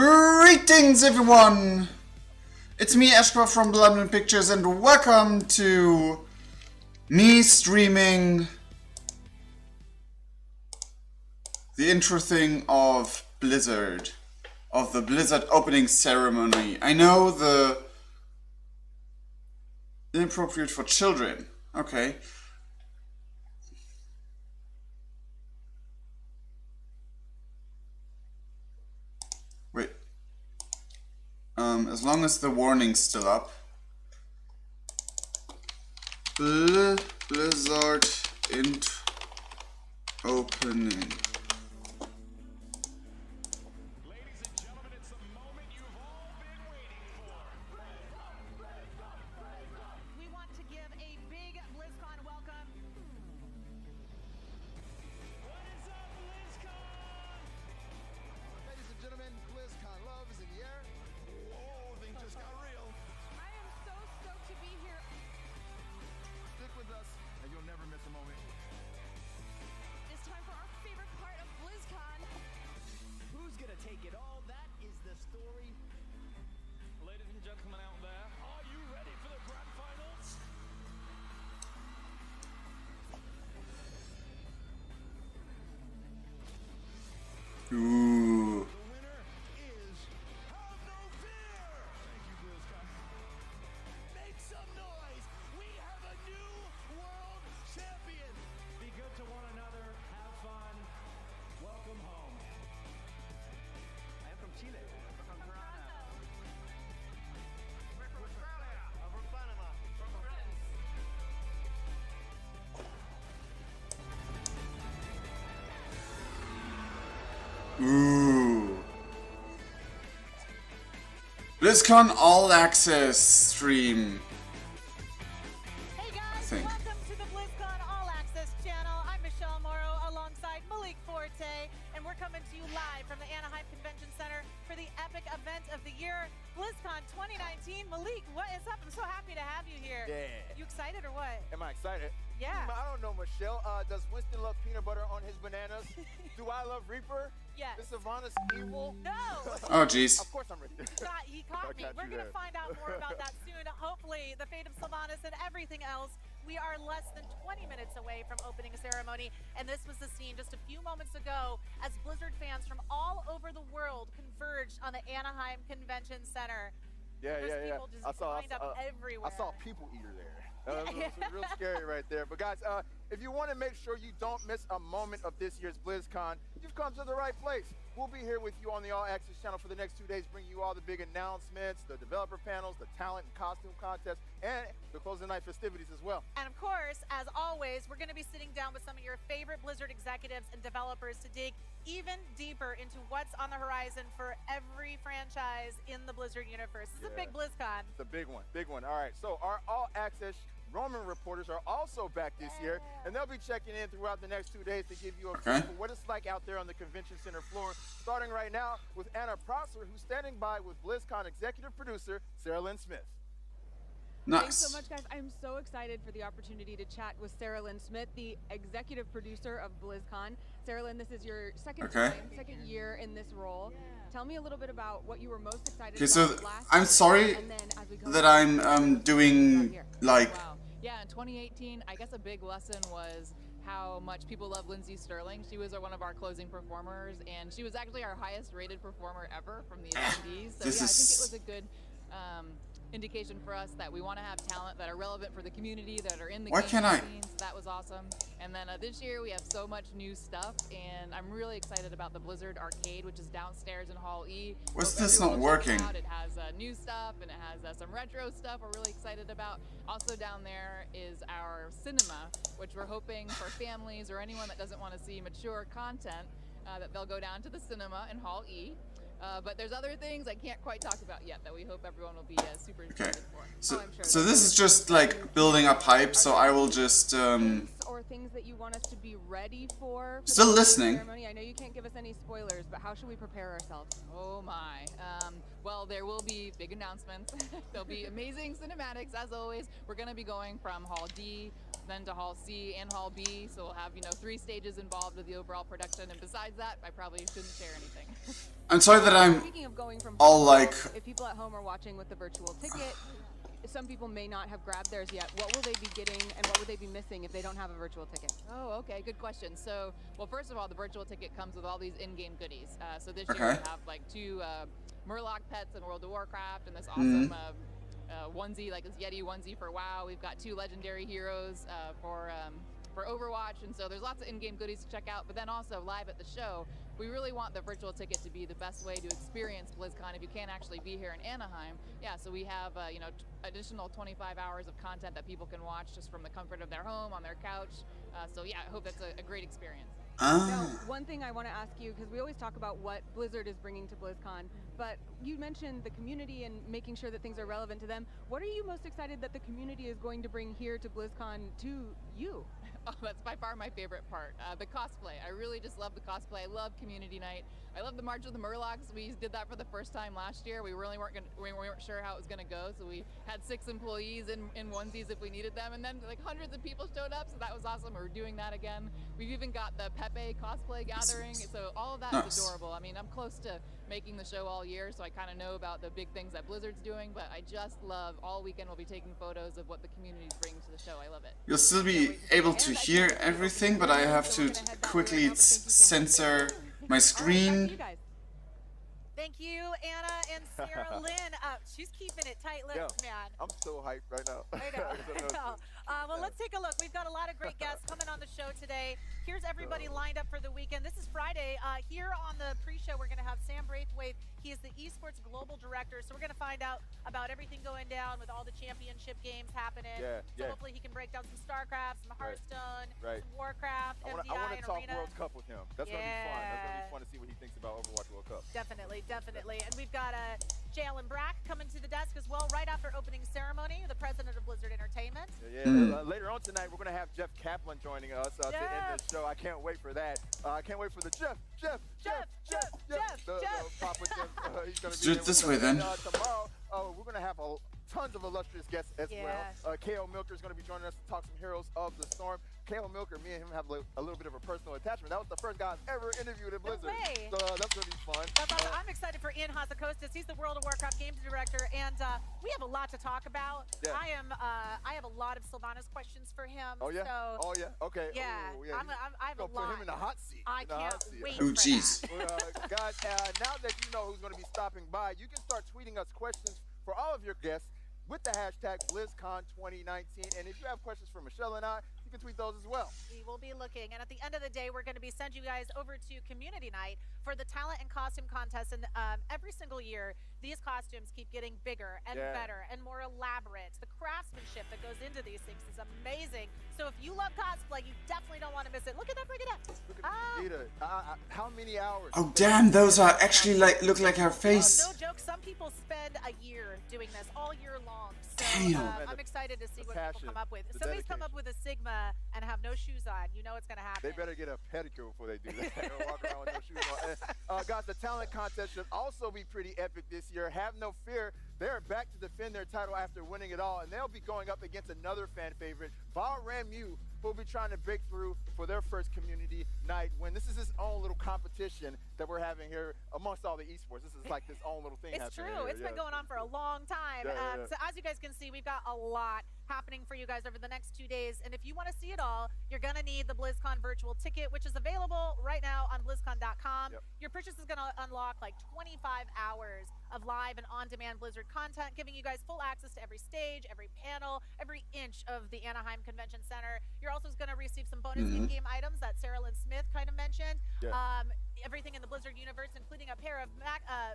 Greetings everyone! It's me, Ashkar from London Pictures, and welcome to me streaming the intro thing of Blizzard, of the Blizzard opening ceremony. I know the inappropriate for children. Okay. Wait. As long as the warning's still up. Blizzard opening. Ladies and gentlemen, it's the moment you've all been waiting for. We want to give a big Blizzcon welcome. What is up, Blizzcon? Ladies and gentlemen, Blizzcon love is in the air. Whoa, things just got real. I am so stoked to be here. Stick with us, and you'll never miss a moment. It's time for our favorite part of BlizzCon. Who's gonna take it all? That is the story. Ladies and gentlemen out there, are you ready for the grand finals? Ooh. The winner is Have No Fear. Thank you, BlizzCon. Make some noise. We have a new world champion. Be good to one another. Have fun. Welcome home. I am from Chile. From Toronto. We're from Australia. I'm from Panama. From France. Ooh. BlizzCon All Access stream. Hey guys, Think. welcome to the BlizzCon All Access channel. I'm Michelle Morrow alongside Malik Forte, and we're coming to you live from the Anaheim Convention Center for the epic event of the year, BlizzCon 2019. Malik, what is up? I'm so happy to have you here. Yeah. You excited or what? Am I excited? Yeah. I don't know, Michelle. Does Winston love peanut butter on his bananas? Do I love Reaper? Yes. Is Sylvanas evil? No. Oh jeez. Of course I'm ready. He caught me. I got We're you going to there. find out more about that soon. Hopefully, the fate of Sylvanas and everything else. We are less than 20 minutes away from opening a ceremony, and this was the scene just a few moments ago as Blizzard fans from all over the world converged on the Anaheim Convention Center. Yeah, There's yeah, yeah. people just lined up everywhere. I saw a people eater there. It was real scary right there. But guys, if you want to make sure you don't miss a moment of this year's BlizzCon, you've come to the right place. We'll be here with you on the All Access channel for the next 2 days, bringing you all the big announcements, the developer panels, the talent and costume contests, and the closing night festivities as well. And of course, as always, we're going to be sitting down with some of your favorite Blizzard executives and developers to dig even deeper into what's on the horizon for every franchise in the Blizzard universe. This is a big BlizzCon. It's a big one, big one. All right, so our All Access Roman reporters are also back this year, and they'll be checking in throughout the next 2 days to give you a feel for what it's like out there on the convention center floor. Starting right now with Anna Prosser, who's standing by with BlizzCon executive producer Sarah Lynn Smith. Nice. Thanks so much, guys. I'm so excited for the opportunity to chat with Sarah Lynn Smith, the executive producer of BlizzCon. Sarah Lynn, this is your second year in this role. Tell me a little bit about what you were most excited Okay, about so last I'm year, sorry and then as we go that on- I'm doing Here. like Wow. Yeah, in 2018, I guess a big lesson was how much people love Lindsay Sterling. She was one of our closing performers, and she was actually our highest rated performer ever from the attendees. So This yeah, I think it is- was a good indication for us that we want to have talent that are relevant for the community, that are in the Why gaming can't I- scene. So that was awesome. And then this year we have so much new stuff, and I'm really excited about the Blizzard Arcade, which is downstairs in Hall E. What's Hope this everyone not will check it working? out. It has new stuff, and it has some retro stuff we're really excited about. Also down there is our cinema, which we're hoping for families or anyone that doesn't want to see mature content, that they'll go down to the cinema in Hall E. But there's other things I can't quite talk about yet that we hope everyone will be super okay. excited for. So I'm sure so that this is just like building up hype. So I will just or things that you want us to be ready for Still the listening. ceremony? I know you can't give us any spoilers, but how should we prepare ourselves? Oh my. Well, there will be big announcements. There'll be amazing cinematics, as always. We're going to be going from Hall D then to Hall C and Hall B. So we'll have, 3 stages involved with the overall production. And besides that, I probably shouldn't share anything. I'm sorry that I'm Speaking of going from all like, if people at home are watching with the virtual ticket, some people may not have grabbed theirs yet. What will they be getting and what would they be missing if they don't have a virtual ticket? Oh, okay, good question. So, well, first of all, the virtual ticket comes with all these in-game goodies. So this Okay. year we have like 2 Murloc pets in World of Warcraft and this awesome onesie, like this Yeti onesie for WoW. We've got 2 legendary heroes for Overwatch, and so there's lots of in-game goodies to check out. But then also live at the show, we really want the virtual ticket to be the best way to experience BlizzCon if you can't actually be here in Anaheim. Yeah, so we have additional 25 hours of content that people can watch just from the comfort of their home on their couch. So yeah, I hope that's a great experience. Now, one thing I want to ask you, because we always talk about what Blizzard is bringing to BlizzCon, but you mentioned the community and making sure that things are relevant to them. What are you most excited that the community is going to bring here to BlizzCon to you? Oh, that's by far my favorite part. The cosplay. I really just love the cosplay. I love community night. I love the March of the Murlocs. We did that for the first time last year. We really weren't sure how it was gonna go, so we had 6 employees in onesies if we needed them, and then like hundreds of people showed up, so that was awesome. We're doing that again. We've even got the Pepe cosplay gathering, so all of that is adorable. I mean, I'm close to making the show all year, so I kind of know about the big things that Blizzard's doing, but I just love all weekend we'll be taking photos of what the community's bringing to the show. I love it. you'll still be able to hear everything, but I have to quickly censor my screen. Thank you, Anna and Sarah Lynn. She's keeping it tight-lipped, man. I'm so hyped right now. I know. I know. Well, let's take a look. We've got a lot of great guests coming on the show today. Here's everybody lined up for the weekend. This is Friday. Here on the pre-show, we're going to have Sam Braithwaite. He is the esports global director, so we're going to find out about everything going down with all the championship games happening. So hopefully he can break down some StarCraft, some Hearthstone, some Warcraft, I MDI, want to and talk Arena. World Cup with him. That's going to be fun. That's going to be fun to see what he thinks about Overwatch World Cup. Definitely. And we've got Jalen Brack coming to the desk as well right after opening ceremony, the president of Blizzard Entertainment. Later on tonight, we're going to have Jeff Kaplan joining us to end the show. I can't wait for that. I can't wait for the Jeff. Papa Jeff. He's going to be This way then. Tomorrow, we're going to have tons of illustrious guests as well. K.O. Milker is going to be joining us to talk some Heroes of the Storm. K.O. Milker, me and him have a little bit of a personal attachment. That was the first guy I've ever interviewed at Blizzard. So that's going to be fun. That's awesome. I'm excited for Ian Hazakostas. He's the World of Warcraft games director, and we have a lot to talk about. I have a lot of Sylvanas questions for him. Oh yeah. So, Okay. Yeah. I have a lot. Put him in the hot seat. I can't wait. Oh, jeez. Guys, now that you know who's going to be stopping by, you can start tweeting us questions for all of your guests with the hashtag BlizzCon2019. And if you have questions for Michelle and I, you can tweet those as well. We will be looking. And at the end of the day, we're going to be sending you guys over to Community Night for the talent and costume contest. And every single year, these costumes keep getting bigger and better and more elaborate. The craftsmanship that goes into these things is amazing. So if you love cosplay, you definitely don't want to miss it. Look at that, look at that. Look at Vegeta. How many hours? Oh damn, those are actually look like her face. No joke, some people spend a year doing this, all year long. So I'm excited to see what people come up with. If somebody's come up with a Sigma and have no shoes on, you know it's going to happen. They better get a pedicure before they do that. Walk around with no shoes on. Guys, the talent contest should also be pretty epic this year. Have no fear. They're back to defend their title after winning it all, and they'll be going up against another fan favorite, Val Ramu, who will be trying to break through for their first community night win. This is his own little competition that we're having here amongst all the esports. This is like this own little thing. It's true. It's been going on for a long time. So as you guys can see, we've got a lot happening for you guys over the next 2 days. And if you want to see it all, you're going to need the BlizzCon virtual ticket, which is available right now on BlizzCon.com. Your purchase is going to unlock like 25 hours of live and on-demand Blizzard content, giving you guys full access to every stage, every panel, every inch of the Anaheim Convention Center. You're also going to receive some bonus in-game items that Sarah Lynn Smith kind of mentioned. Everything in the Blizzard universe, including a pair of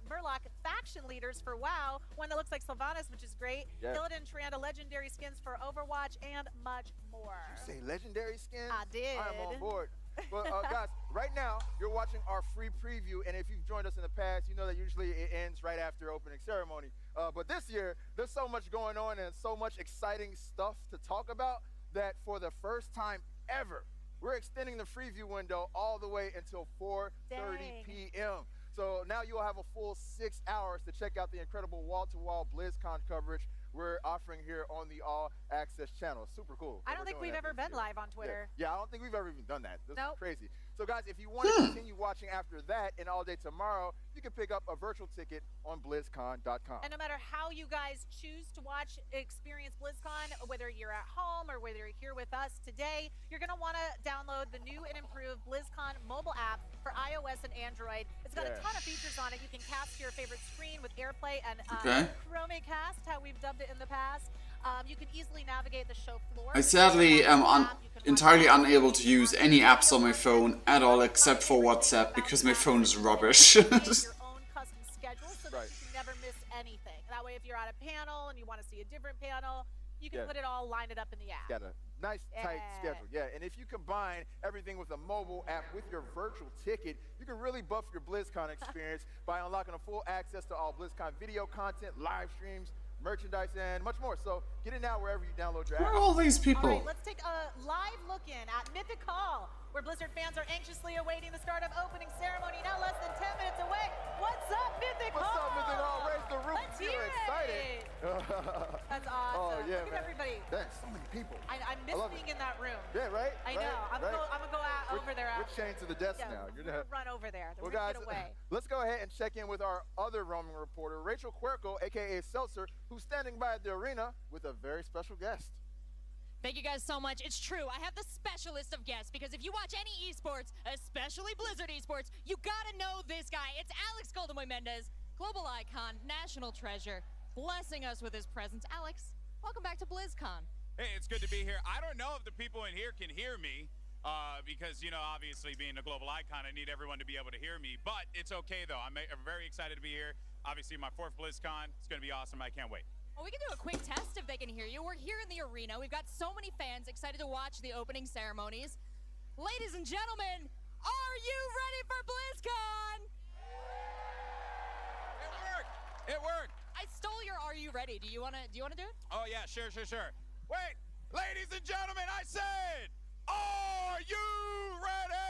Murloc faction leaders for WoW, one that looks like Sylvanas, which is great, Illidan Tyrande legendary skins for Overwatch, and much more. Did you say legendary skins? I did. I'm on board. Well, guys, right now, you're watching our free preview, and if you've joined us in the past, you know that usually it ends right after opening ceremony. But this year, there's so much going on and so much exciting stuff to talk about that for the first time ever, we're extending the preview window all the way until 4:30 p.m. So now you'll have a full 6 hours to check out the incredible wall-to-wall BlizzCon coverage we're offering here on the All Access channel. Super cool. I don't think we've ever been live on Twitter. Yeah, I don't think we've ever even done that. This Nope. is crazy. So, guys, if you want to continue watching after that and all day tomorrow, you can pick up a virtual ticket on BlizzCon.com. And no matter how you guys choose to watch, experience BlizzCon, whether you're at home or whether you're here with us today, you're going to want to download the new and improved BlizzCon mobile app for iOS and Android. It's got a ton of features on it. You can cast to your favorite screen with AirPlay and Chromecast, how we've dubbed it in the past. You can easily navigate the show floor. I sadly am entirely unable to use any apps on my phone at all except for WhatsApp because my phone is rubbish. Your own custom schedule so that you can never miss anything. That way, if you're at a panel and you want to see a different panel, you can put it all, line it up in the app. Got a nice, tight schedule. Yeah, and if you combine everything with a mobile app with your virtual ticket, you can really buff your BlizzCon experience by unlocking a full access to all BlizzCon video content, live streams, merchandise, and much more. So get it now wherever you download your app. Who are all these people? All right, let's take a live look in at Mythic Hall, where Blizzard fans are anxiously awaiting the start of opening ceremony, now less than 10 minutes away. What's up, Mythic Hall? What's up, Mythic Hall? Raise the roof. Let's Feel hear excited. it. That's awesome. Oh, yeah, Look man. at everybody. There's so many people. I miss being in that room. Yeah, right? I know. I'm gonna go out over there. We're chained to the desk now. We're gonna run over there. Well, We're guys, gonna get away. let's go ahead and check in with our other roaming reporter, Rachel Querco, a.k.a. Seltzer, who's standing by at the arena with a very special guest. Thank you guys so much. It's true. I have the specialist of guests because if you watch any esports, especially Blizzard esports, you gotta know this guy. It's Alex Goldenboy Mendez, global icon, national treasure, blessing us with his presence. Alex, welcome back to BlizzCon. Hey, it's good to be here. I don't know if the people in here can hear me because, you know, obviously being a global icon, I need everyone to be able to hear me. But it's okay, though. I'm very excited to be here. Obviously, my 4th BlizzCon. It's going to be awesome. I can't wait. Well, we can do a quick test if they can hear you. We're here in the arena. We've got so many fans excited to watch the opening ceremonies. Ladies and gentlemen, are you ready for BlizzCon? It worked. It worked. I stole your "Are you ready"? Do you wanna do it? Oh yeah, sure. Wait, ladies and gentlemen, I said, are you ready?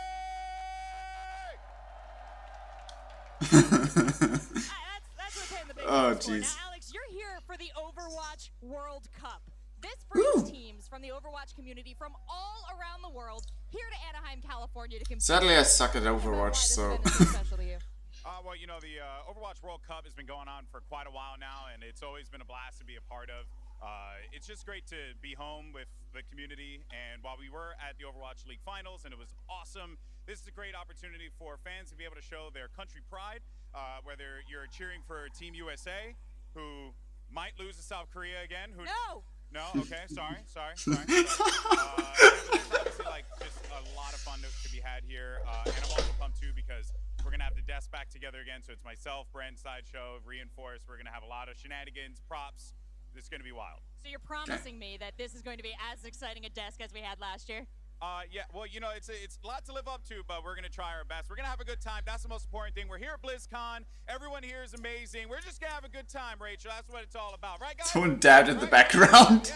That's what came the big Oh, for. jeez. Now, Alex, you're here for the Overwatch World Cup. This brings teams from the Overwatch community from all around the world here to Anaheim, California to compete. Sadly, I suck at Overwatch, so. Special to you. Well, you know, the Overwatch World Cup has been going on for quite a while now, and it's always been a blast to be a part of. It's just great to be home with the community, and while we were at the Overwatch League Finals, and it was awesome, this is a great opportunity for fans to be able to show their country pride, whether you're cheering for Team USA, who might lose to South Korea again. No? Okay, sorry. There's obviously, like, just a lot of fun to be had here, and I'm also pumped, too, because we're going to have the desk back together again, so it's myself, Brent, Sideshow, Reinforced. We're going to have a lot of shenanigans, props. This is going to be wild. So you're promising me that this is going to be as exciting a desk as we had last year? Yeah, well, you know, it's a lot to live up to, but we're going to try our best. We're going to have a good time. That's the most important thing. We're here at BlizzCon. Everyone here is amazing. We're just going to have a good time, Rachel. That's what it's all about. Right, guys? Someone dabbed in the background.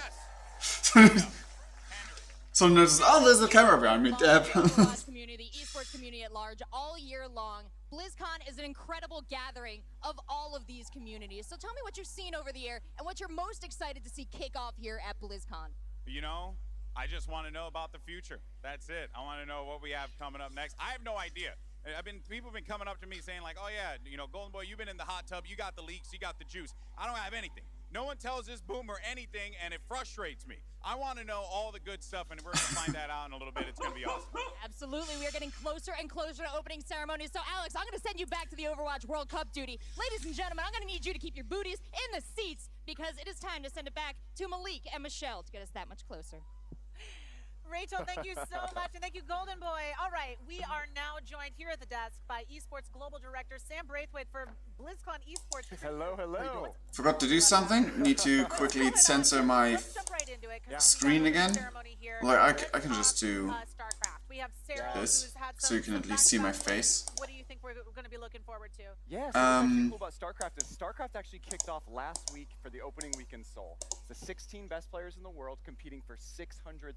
Yes. Someone noticed, oh, there's a camera behind me, dab. Overwatch community, esports community at large, all year long. BlizzCon is an incredible gathering of all of these communities. So tell me what you're seeing over the air and what you're most excited to see kick off here at BlizzCon. You know, I just want to know about the future. That's it. I want to know what we have coming up next. I have no idea. People have been coming up to me saying like, oh yeah, you know, Golden Boy, you've been in the hot tub, you got the leaks, you got the juice. I don't have anything. No one tells this boomer anything, and it frustrates me. I want to know all the good stuff, and we're going to find that out in a little bit. It's going to be awesome. Absolutely. We are getting closer and closer to opening ceremonies. So, Alex, I'm going to send you back to the Overwatch World Cup duty. Ladies and gentlemen, I'm going to need you to keep your booties in the seats because it is time to send it back to Malik and Michelle to get us that much closer. Rachel, thank you so much, and thank you, Golden Boy. All right, we are now joined here at the desk by Esports Global Director Sam Braithwaite for BlizzCon Esports. Hello. Forgot to do something? Need to quickly censor my Let's jump right into it, screen again? Like, I can just do StarCraft. We have Sarah, this, who's had so you can at least see my face. What do you think we're going to be looking forward to? Yeah, so what's actually cool about StarCraft is StarCraft actually kicked off last week for the opening week in Seoul. It's the 16 best players in the world competing for $600,000.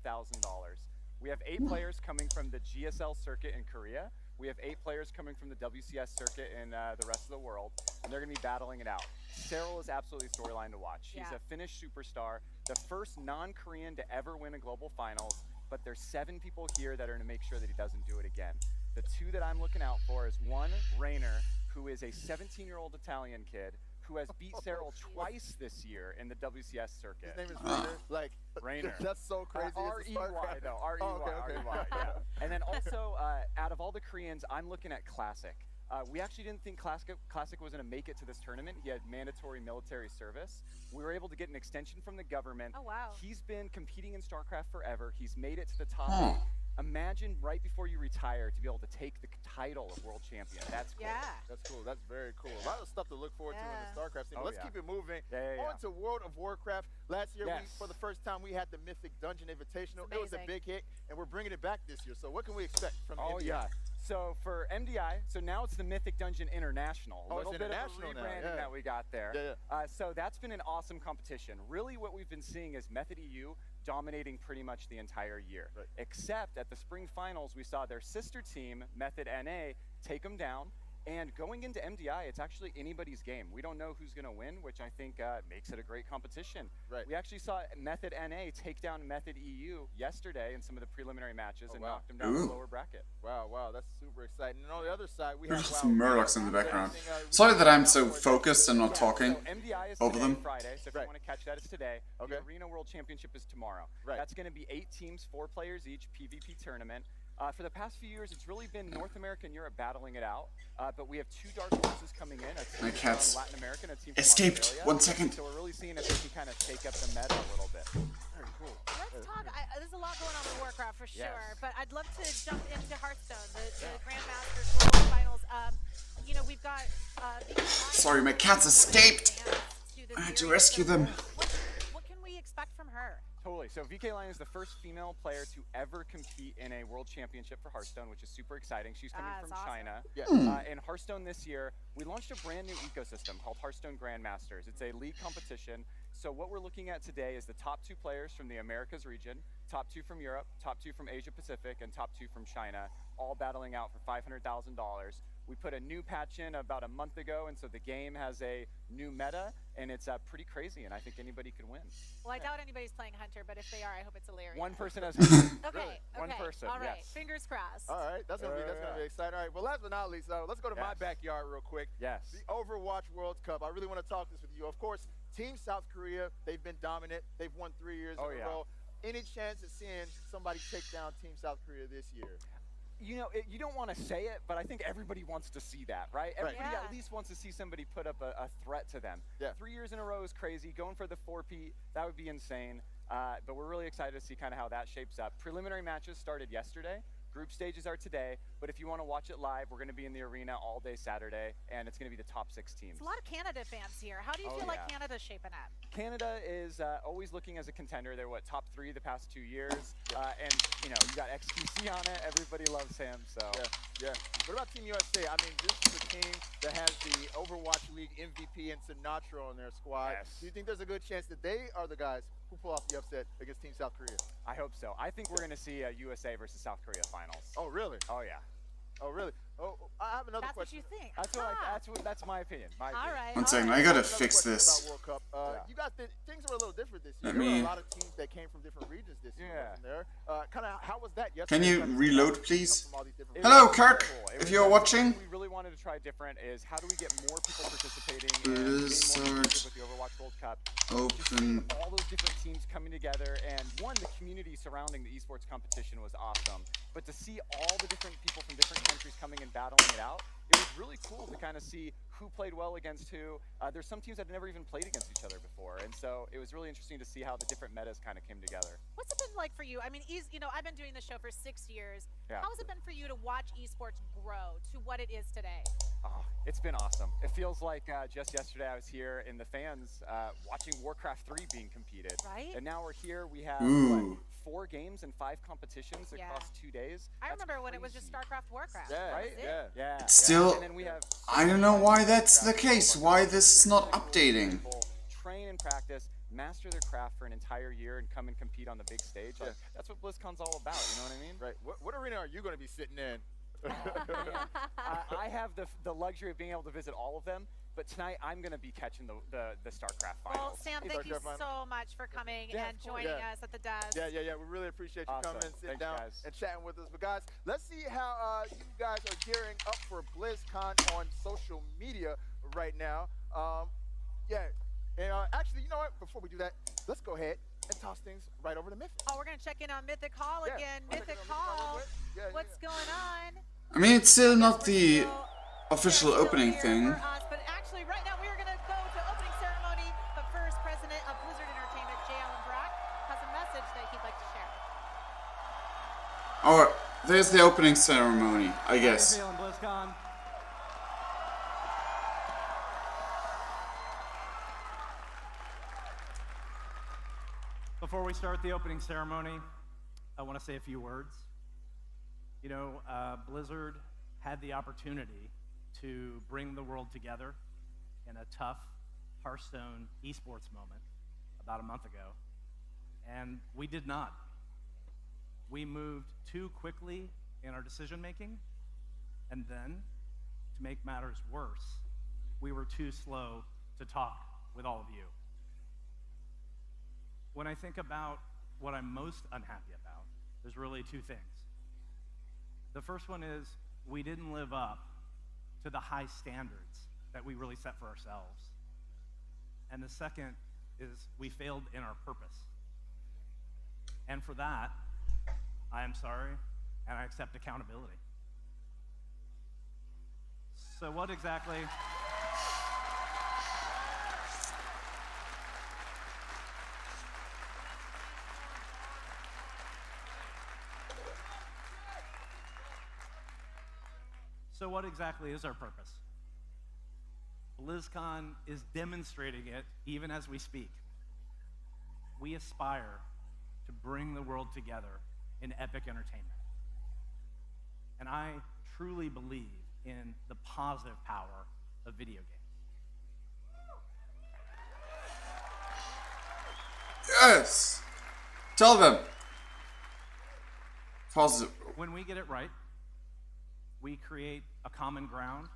We have 8 players coming from the GSL circuit in Korea. We have 8 players coming from the WCS circuit and the rest of the world, and they're going to be battling it out. Cyril is absolutely a storyline to watch. He's a Finnish superstar, the first non-Korean to ever win a global finals, but there's 7 people here that are going to make sure that he doesn't do it again. The 2 that I'm looking out for is one, Rainer, who is a 17-year-old Italian kid who has beat Cyril twice this year in the WCS circuit. His name is Rainer. Like, Rainer. That's so crazy. R-E-Y, though. R-E-Y, R-E-Y, yeah. And then also, out of all the Koreans, I'm looking at Classic. We actually didn't think Classic was going to make it to this tournament. He had mandatory military service. We were able to get an extension from the government. Oh, wow. He's been competing in StarCraft forever. He's made it to the top 8. Imagine right before you retire to be able to take the title of world champion. That's cool. Yeah. That's cool. That's very cool. A lot of stuff to look forward to in the StarCraft scene. Oh, Let's keep it moving. Yeah. On to World of Warcraft. Last year, for the first time, we had the Mythic Dungeon Invitational. It was a big hit, and we're bringing it back this year. So what can we expect from MDI? Yeah. So for MDI, so now it's the Mythic Dungeon International. A little it's bit of a international now, rebranding that we got there. So that's been an awesome competition. Really what we've been seeing is Method EU dominating pretty much the entire year. Except at the spring finals, we saw their sister team, Method NA, take them down. And going into MDI, it's actually anybody's game. We don't know who's going to win, which I think makes it a great competition. We actually saw Method NA take down Method EU yesterday in some of the preliminary matches and knocked them down the lower bracket. Wow, that's super exciting. And on the other side, we have There's some Murlocs in the background. Sorry that I'm so focused and not talking So MDI is over today, them. Friday, so if you want to catch that, it's today. The Arena World Championship is tomorrow. That's going to be 8 teams, 4 players each, PvP tournament. For the past few years, it's really been North America and Europe battling it out, but we have 2 dark horses coming in. A team My cat's from Latin America and a team from escaped. Australia. 1 second. So we're really seeing if they can kind of shake up the meta a little bit. Very cool. Let's talk. There's a lot going on with Warcraft for sure, but I'd love to jump into Hearthstone, the Grandmasters Global Finals. You know, we've got. Sorry, my cat's escaped. I had to rescue them. What can we expect from her? Totally. So VK Lion is the first female player to ever compete in a world championship for Hearthstone, which is super exciting. She's coming from China. In Hearthstone this year, we launched a brand new ecosystem called Hearthstone Grandmasters. It's a league competition. So what we're looking at today is the top 2 players from the Americas region, top 2 from Europe, top 2 from Asia Pacific, and top 2 from China, all battling out for $500,000. We put a new patch in about a month ago, and so the game has a new meta, and it's pretty crazy, and I think anybody could win. Well, I doubt anybody's playing Hunter, but if they are, I hope it's hilarious. One person has Okay. One person, All right. yes. Fingers crossed. All right, that's gonna be exciting. All right, well, last but not least, let's go to my backyard real quick. Yes. The Overwatch World Cup. I really want to talk this with you. Of course, Team South Korea, they've been dominant. They've won 3 years in a row. Any chance of seeing somebody take down Team South Korea this year? You know, you don't want to say it, but I think everybody wants to see that, right? Everybody at least wants to see somebody put up a threat to them. 3 years in a row is crazy. Going for the 4P, that would be insane. But we're really excited to see kind of how that shapes up. Preliminary matches started yesterday. Group stages are today, but if you want to watch it live, we're going to be in the arena all day Saturday, and it's going to be the top 6 teams. There's a lot of Canada fans here. How do you feel like Canada's shaping up? Canada is always looking as a contender. They're top 3 the past 2 years, and you know you got XQC on it. Everybody loves him. So What about Team USA? I mean, this is a team that has the Overwatch League MVP and Sinatra on their squad. Do you think there's a good chance that they are the guys who pull off the upset against Team South Korea? I hope so. I think we're going to see a USA versus South Korea finals. Oh, really? Oh, yeah. Oh, really? Oh, I have another question. That's what you think. That's my opinion. All right. 1 second, I gotta fix this. About World Cup. You got things were a little different this year. Let There were me- a lot of teams that came from different regions this year. There. Kind of, how was that? Can you reload, please? It Hello, was Kirk. cool. If you're watching. What we really wanted to try different is how do we get more people participating in Blizzard with the Overwatch World Cup? Open. All those different teams coming together, and the community surrounding the esports competition was awesome. But to see all the different people from different countries coming and battling it out, it was really cool to kind of see who played well against who. There's some teams that had never even played against each other before, and so it was really interesting to see how the different metas kind of came together. What's it been like for you? I mean, you know, I've been doing this show for 6 years. How has it been for you to watch esports grow to what it is today? Oh, it's been awesome. It feels like just yesterday I was here in the fans watching Warcraft 3 being competed. Right. And now we're here. We have 4 games and 5 competitions across 2 days. I remember when it was just StarCraft, Warcraft. Right? Yeah. Still, And then we have I don't know why that's the case. Why this is not updating. Train and practice, master their craft for an entire year, and come and compete on the big stage. Like, that's what BlizzCon's all about. You know what I mean? Right. What arena are you going to be sitting in I have the luxury of being able to visit all of them, but tonight I'm going to be catching the StarCraft Well, finals. Sam, thank you so much for coming and joining us at the desk. Yeah. We really appreciate you coming and sitting down and chatting with us. But guys, let's see how you guys are gearing up for BlizzCon on social media right now. And actually, you know what? Before we do that, let's go ahead and toss things right over to Mythic. Oh, we're going to check in on Mythic Hall again. Mythic Hall, what's going on? I mean, it's still not the official opening thing. But actually, right now, we are going to go to opening ceremony. But first, President of Blizzard Entertainment, J. Allen Brack, has a message that he'd like to share. Oh, there's the opening ceremony, I guess. How you feeling, BlizzCon? Before we start the opening ceremony, I want to say a few words. You know, Blizzard had the opportunity to bring the world together in a tough Hearthstone esports moment about a month ago, and we did not. We moved too quickly in our decision making, and then, to make matters worse, we were too slow to talk with all of you. When I think about what I'm most unhappy about, there's really two things. The first one is we didn't live up to the high standards that we really set for ourselves. And the second is we failed in our purpose. And for that, I am sorry, and I accept accountability. So what exactly... So what exactly is our purpose? BlizzCon is demonstrating it even as we speak. We aspire to bring the world together in epic entertainment. And I truly believe in the positive power of video games. Yes! Tell them. Positive. When we get it right, we create a common ground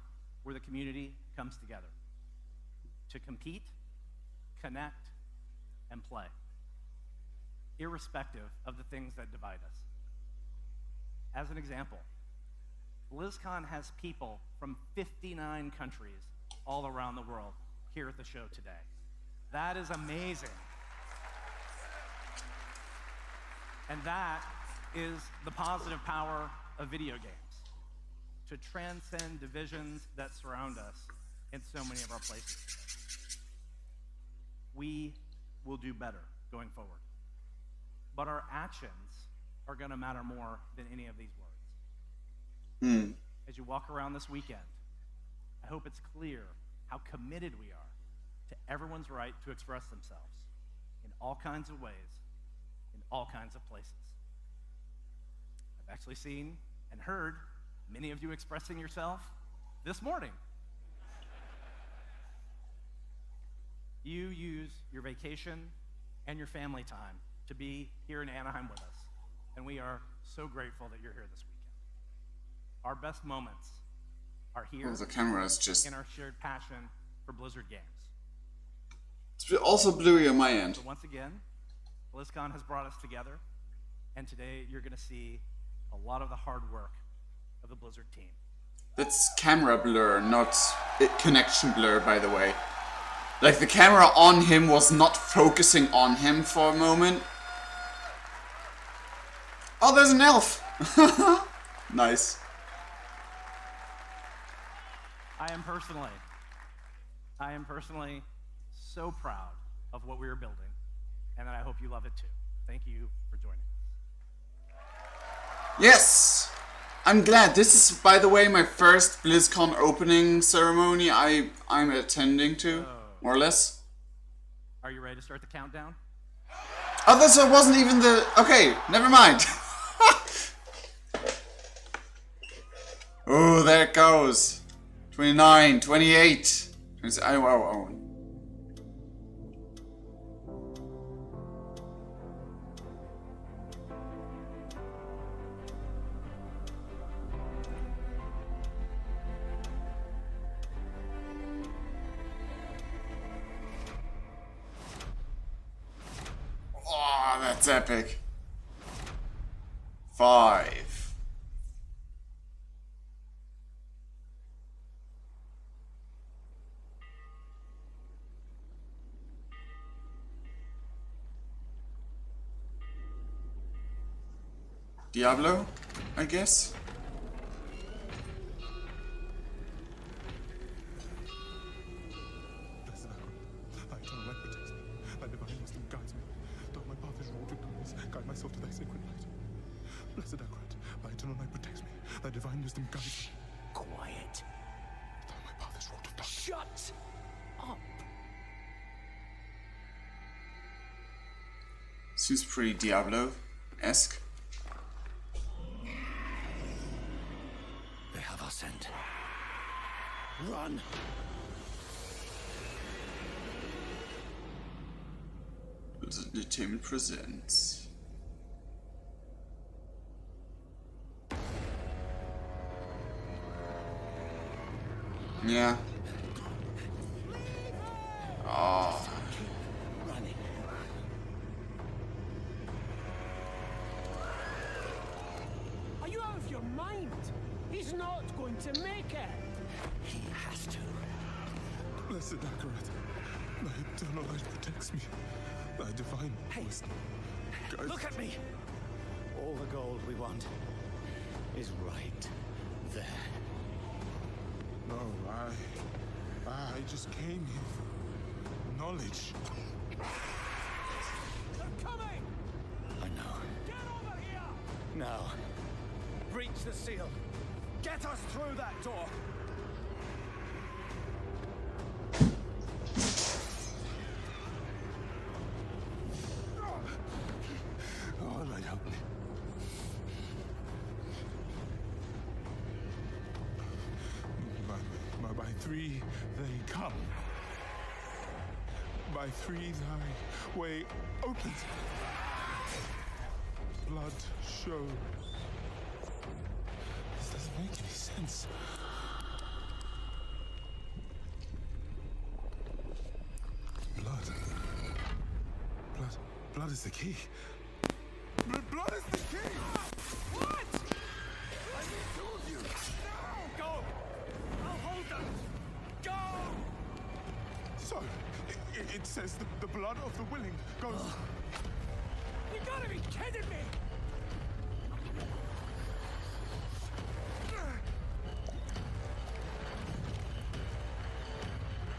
where the community comes together to compete, connect, and play, irrespective of the things that divide us. As an example, BlizzCon has people from 59 countries all around the world here at the show today. That is amazing. And that is the positive power of video games, to transcend divisions that surround us in so many of our places. We will do better going forward. But our actions are going to matter more than any of these words. As you walk around this weekend, I hope it's clear how committed we are to everyone's right to express themselves in all kinds of ways, in all kinds of places. I've actually seen and heard many of you expressing yourself this morning. You use your vacation and your family time to be here in Anaheim with us, and we are so grateful that you're here this weekend. Our best moments are here the camera is just... in our shared passion for Blizzard games. It's also bluey on my end. So once again, BlizzCon has brought us together, and today you're going to see a lot of the hard work of the Blizzard team. That's camera blur, not connection blur, by the way. Like, the camera on him was not focusing on him for a moment. Oh, there's an elf! Nice. I am personally so proud of what we are building, and I hope you love it too. Thank you for joining us. Yes! I'm glad. This is, by the way, my first BlizzCon opening ceremony I'm attending to, more or less. Are you ready to start the countdown? Oh, this wasn't even the... Okay, never mind. Oh, there it goes. 29, 28. Oh. That's epic. 5. Diablo, I guess. Blessed Akrat, thy eternal light protects me. Thy divine wisdom guides me. Quiet. Though my path is wrought of darkness. Shut up. Seems pretty Diablo-esque. They have our scent. Run. Entertainment presents. Yeah. Oh. Running. Are you out of your mind? He's not going to make it. He has to. Blessed Akrat, thy eternal light protects me. Thy divine wisdom guides Look at me. All the gold we want is right there. No, I just came here for knowledge. They're coming! I know. Get over here! Now, breach the seal. Get us through that door. All right, help me. By 3 they come. By 3 thy way opens. Blood show. This doesn't make any sense. Blood is the key. Blood is the key! What? I need 2 of you. No! Go! I'll hold them. Go! So, it says the blood of the willing goes... You gotta be kidding me!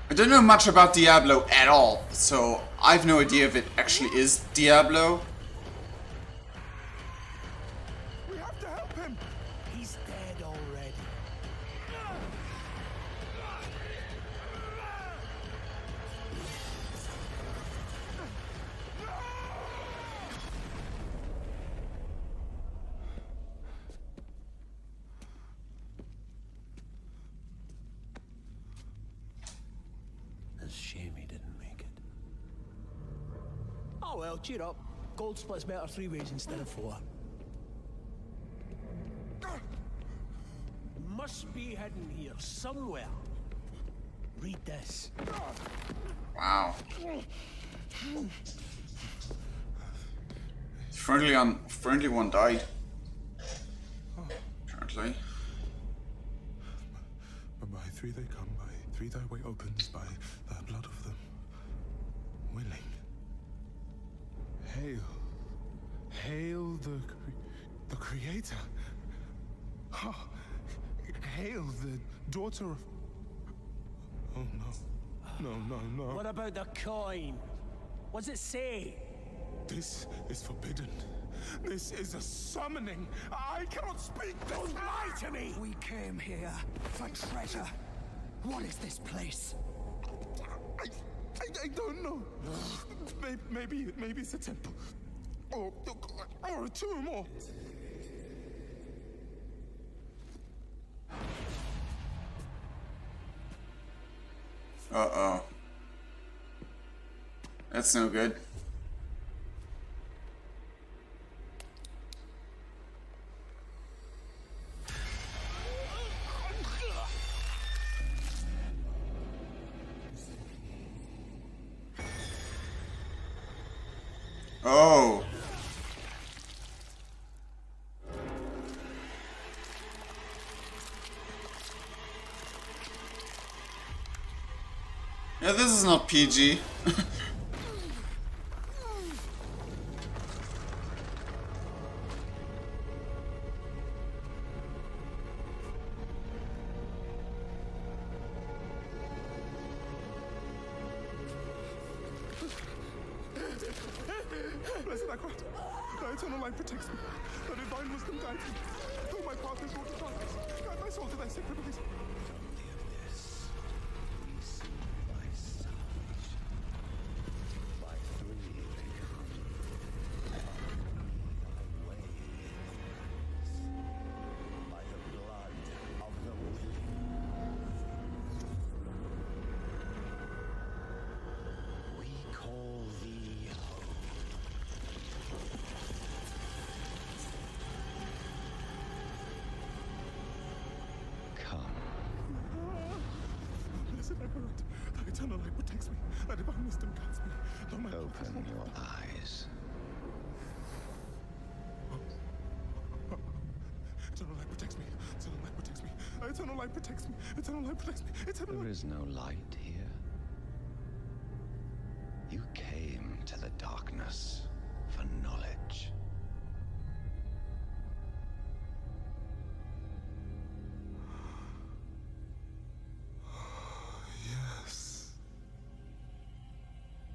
I don't know much about Diablo at all, so I've no idea if it actually is Diablo. We have to help him! He's dead already. It's a shame he didn't make it. Oh well, cheer up. Gold splits better 3 ways instead of 4. Must be hidden here somewhere. Read this. Wow. Friendly one died. Apparently. By 3 they come, by 3 thy way opens, by the blood of them willing. Hail. Hail the Creator. Oh, hail the daughter of... Oh no. No. What about the coin? What's it say? This is forbidden. This is a summoning. I cannot speak. Don't lie to me! We came here for treasure. What is this place? I don't know. Maybe it's a temple. Or a tomb, or... Uh-oh. That's no good. Oh. Yeah, this is not PG. Blessed Ackroyd, thy eternal light protects me. Thy divine wisdom guides me. Though my path is wrought with darkness, guide my soul to thy sacred place. Blessed Ackroyd, thy eternal light protects me. Thy divine wisdom guides me. Though my Open your eyes. eternal light protects me. Eternal light protects me. Thy eternal light protects me. Eternal light protects me. Eternal There light. is no light here. You came to the darkness for knowledge. Yes.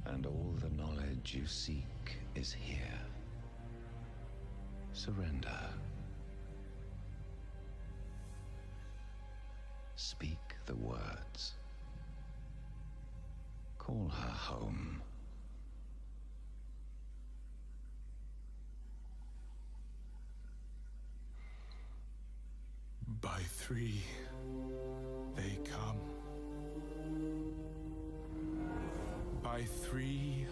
And all the knowledge you seek is here. Surrender. Speak the words. Call her home. By three, they come. By three,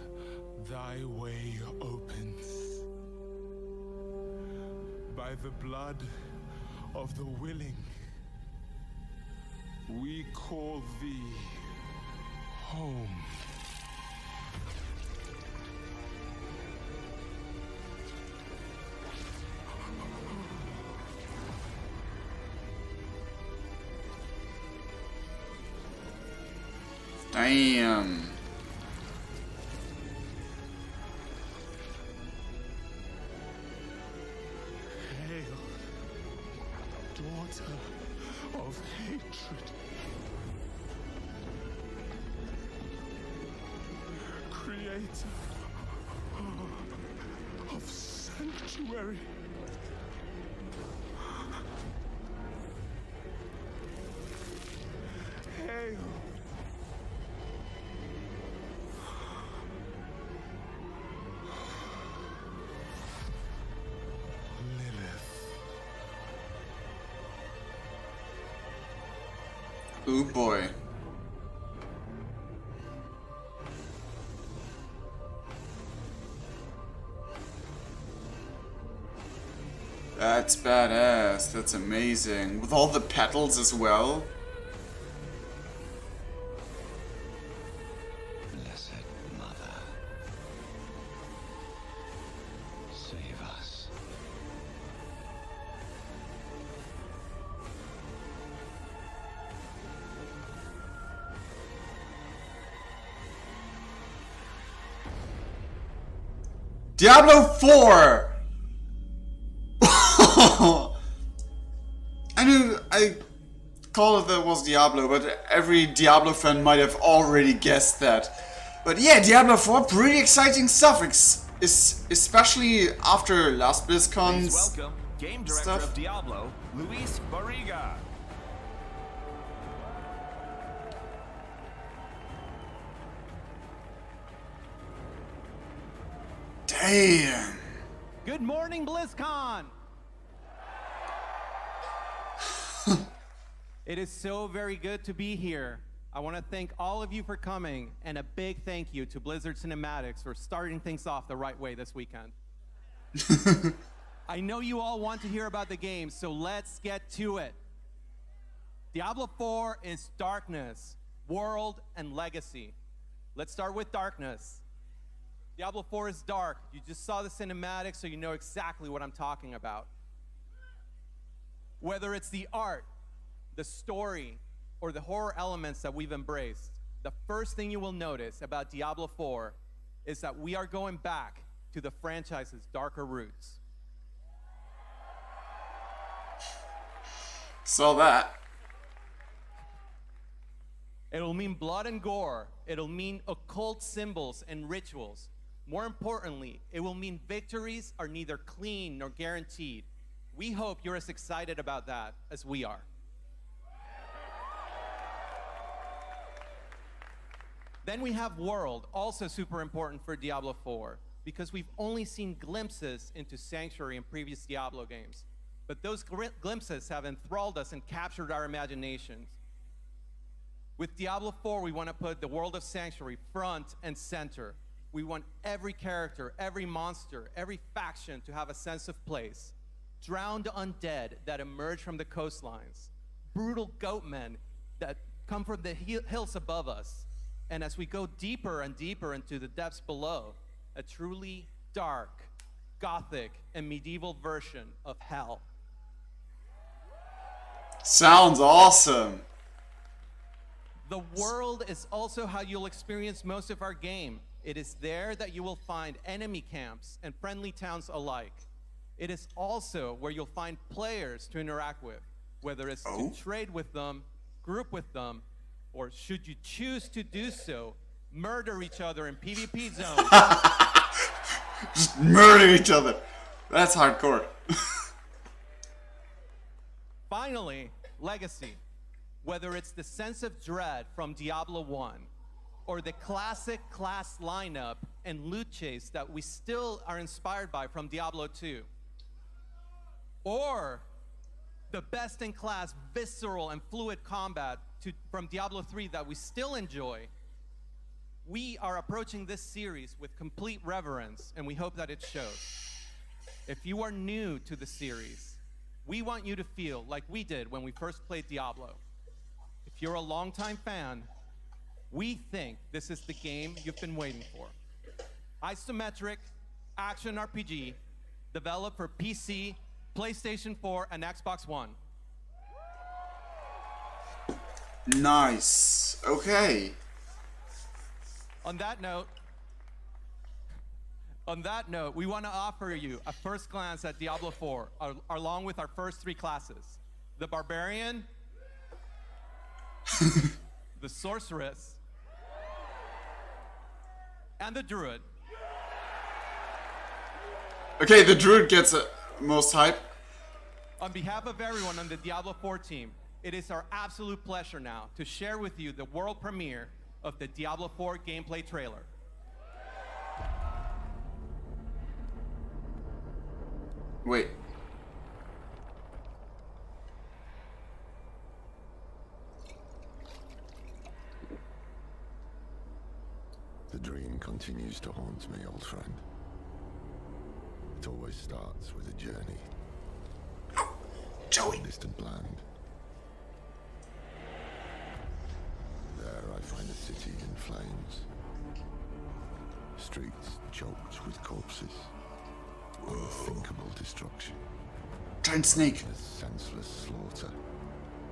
thy way opens. By the blood of the willing, we call thee home. Damn. Hail, daughter of hatred. Creator of sanctuary. Hail. Ooh boy. That's badass. That's amazing. With all the petals as well. Blessed Mother, save us. Diablo 4! I call it that was Diablo, but every Diablo fan might have already guessed that. But yeah, Diablo 4, pretty exciting stuff, especially after last BlizzCon's welcome Game Director stuff. of Diablo, Luis Barriga. Damn. Good morning, BlizzCon! It is so very good to be here. I want to thank all of you for coming, and a big thank you to Blizzard Cinematics for starting things off the right way this weekend. I know you all want to hear about the game, so let's get to it. Diablo 4 is Darkness, World, and Legacy. Let's start with Darkness. Diablo 4 is dark. You just saw the cinematics, so you know exactly what I'm talking about. Whether it's the art, the story, or the horror elements that we've embraced, the first thing you will notice about Diablo 4 is that we are going back to the franchise's darker roots. Saw that. It'll mean blood and gore. It'll mean occult symbols and rituals. More importantly, it will mean victories are neither clean nor guaranteed. We hope you're as excited about that as we are. Then we have World, also super important for Diablo 4, because we've only seen glimpses into Sanctuary in previous Diablo games. But those glimpses have enthralled us and captured our imaginations. With Diablo 4, we want to put the world of Sanctuary front and center. We want every character, every monster, every faction to have a sense of place. Drowned undead that emerge from the coastlines. Brutal goatmen that come from the hills above us. And as we go deeper and deeper into the depths below, a truly dark, gothic, and medieval version of hell. Sounds awesome. The world is also how you'll experience most of our game. It is there that you will find enemy camps and friendly towns alike. It is also where you'll find players to interact with, whether it's to trade with them, group with them, or should you choose to do so, murder each other in PvP zones. Just murder each other. That's hardcore. Finally, Legacy. Whether it's the sense of dread from Diablo 1, or the classic class lineup and loot chase that we still are inspired by from Diablo 2, or the best-in-class visceral and fluid combat from Diablo 3 that we still enjoy, we are approaching this series with complete reverence, and we hope that it shows. If you are new to the series, we want you to feel like we did when we first played Diablo. If you're a longtime fan, we think this is the game you've been waiting for. Isometric action RPG, developed for PC, PlayStation 4, and Xbox One. Nice. Okay. On that note, we want to offer you a first glance at Diablo 4, along with our first three classes: the Barbarian, the Sorceress, and the Druid. Okay, the Druid gets most hype. On behalf of everyone on the Diablo 4 team, it is our absolute pleasure now to share with you the world premiere of the Diablo 4 gameplay trailer. Wait. The dream continues to haunt me, old friend. It always starts with a journey. Joey. Distant land. There I find a city in flames. Streets choked with corpses. Unthinkable destruction. Giant snake. A senseless slaughter.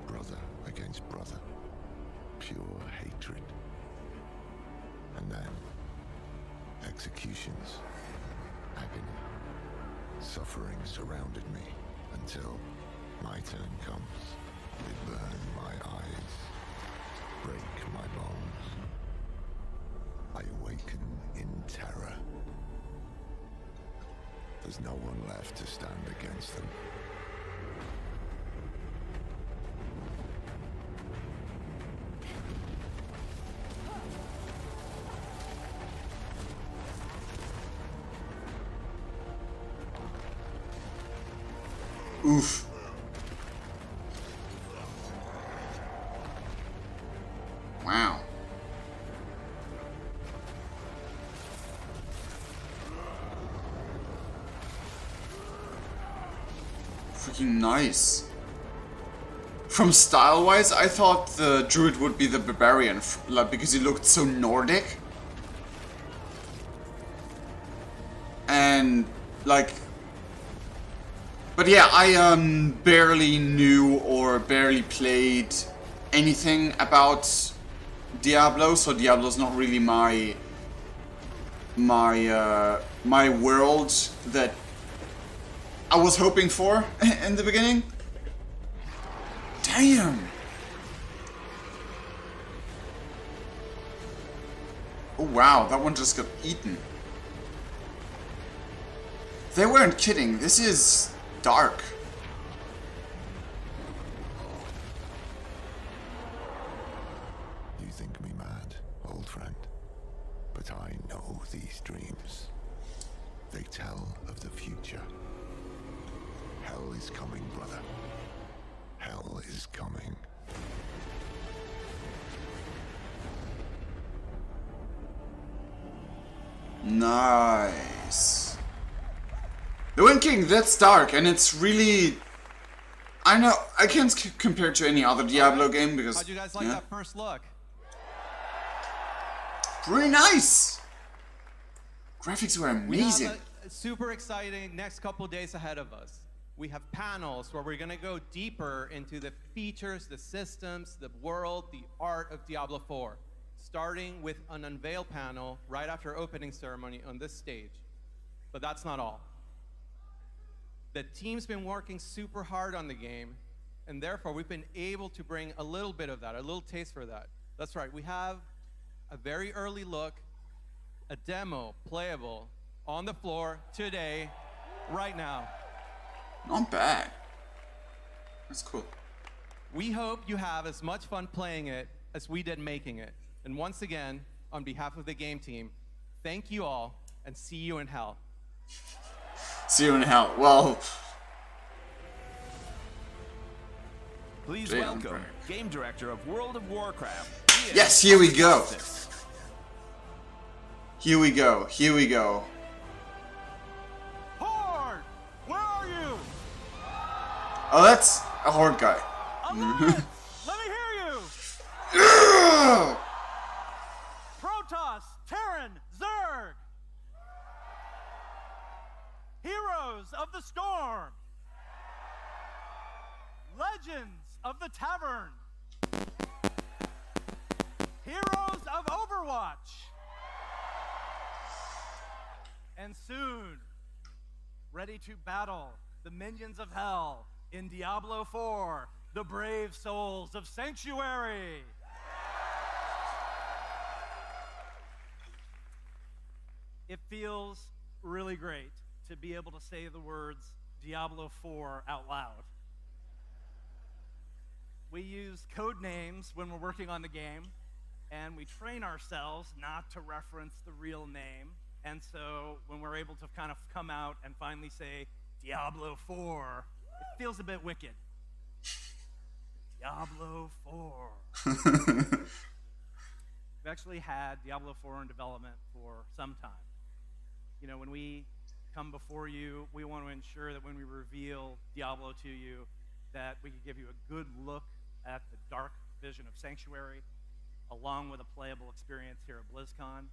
Brother against brother. Pure hatred. And then, executions. Agony. Suffering surrounded me until my turn comes. They burn my eyes. Break my bones. I awaken in terror. There's no one left to stand against them. Oof. Wow. Freaking nice. From style-wise, I thought the Druid would be the Barbarian, like, because he looked so Nordic. And, like... But yeah, I barely knew or barely played anything about Diablo, so Diablo's not really my world that I was hoping for in the beginning. Damn! Oh wow, that one just got eaten. They weren't kidding, this is dark. You think me mad, old friend, but I know these dreams. They tell of the future. Hell is coming, brother. Hell is coming. Nice. The Wind King, that's dark, and it's really... I know, I can't compare it to any other Diablo game because... How'd you guys like that first look? Pretty nice! Graphics were amazing. We have a super exciting next couple days ahead of us. We have panels where we're gonna go deeper into the features, the systems, the world, the art of Diablo 4. Starting with an unveil panel right after opening ceremony on this stage. But that's not all. The team's been working super hard on the game, and therefore we've been able to bring a little bit of that, a little taste for that. That's right, we have a very early look, a demo playable on the floor today, right now. Not bad. That's cool. We hope you have as much fun playing it as we did making it. And once again, on behalf of the game team, thank you all, and see you in hell. See you in hell. Well... Please welcome Game Director of World of Warcraft. Yes, here we go. Here we go. Here we go. Horde! Where are you? Oh, that's a Horde guy. Alliance! Let me hear you! Protoss, Terran, Zerg! Heroes of the Storm! Legends of the Tavern! Heroes of Overwatch! And soon, ready to battle the minions of hell in Diablo 4, the brave souls of Sanctuary! It feels really great to be able to say the words Diablo 4 out loud. We use code names when we're working on the game, and we train ourselves not to reference the real name. And so when we're able to kind of come out and finally say Diablo 4, it feels a bit wicked. Diablo 4. We've actually had Diablo 4 in development for some time. You know, when we come before you, we want to ensure that when we reveal Diablo to you, that we can give you a good look at the dark vision of Sanctuary, along with a playable experience here at BlizzCon.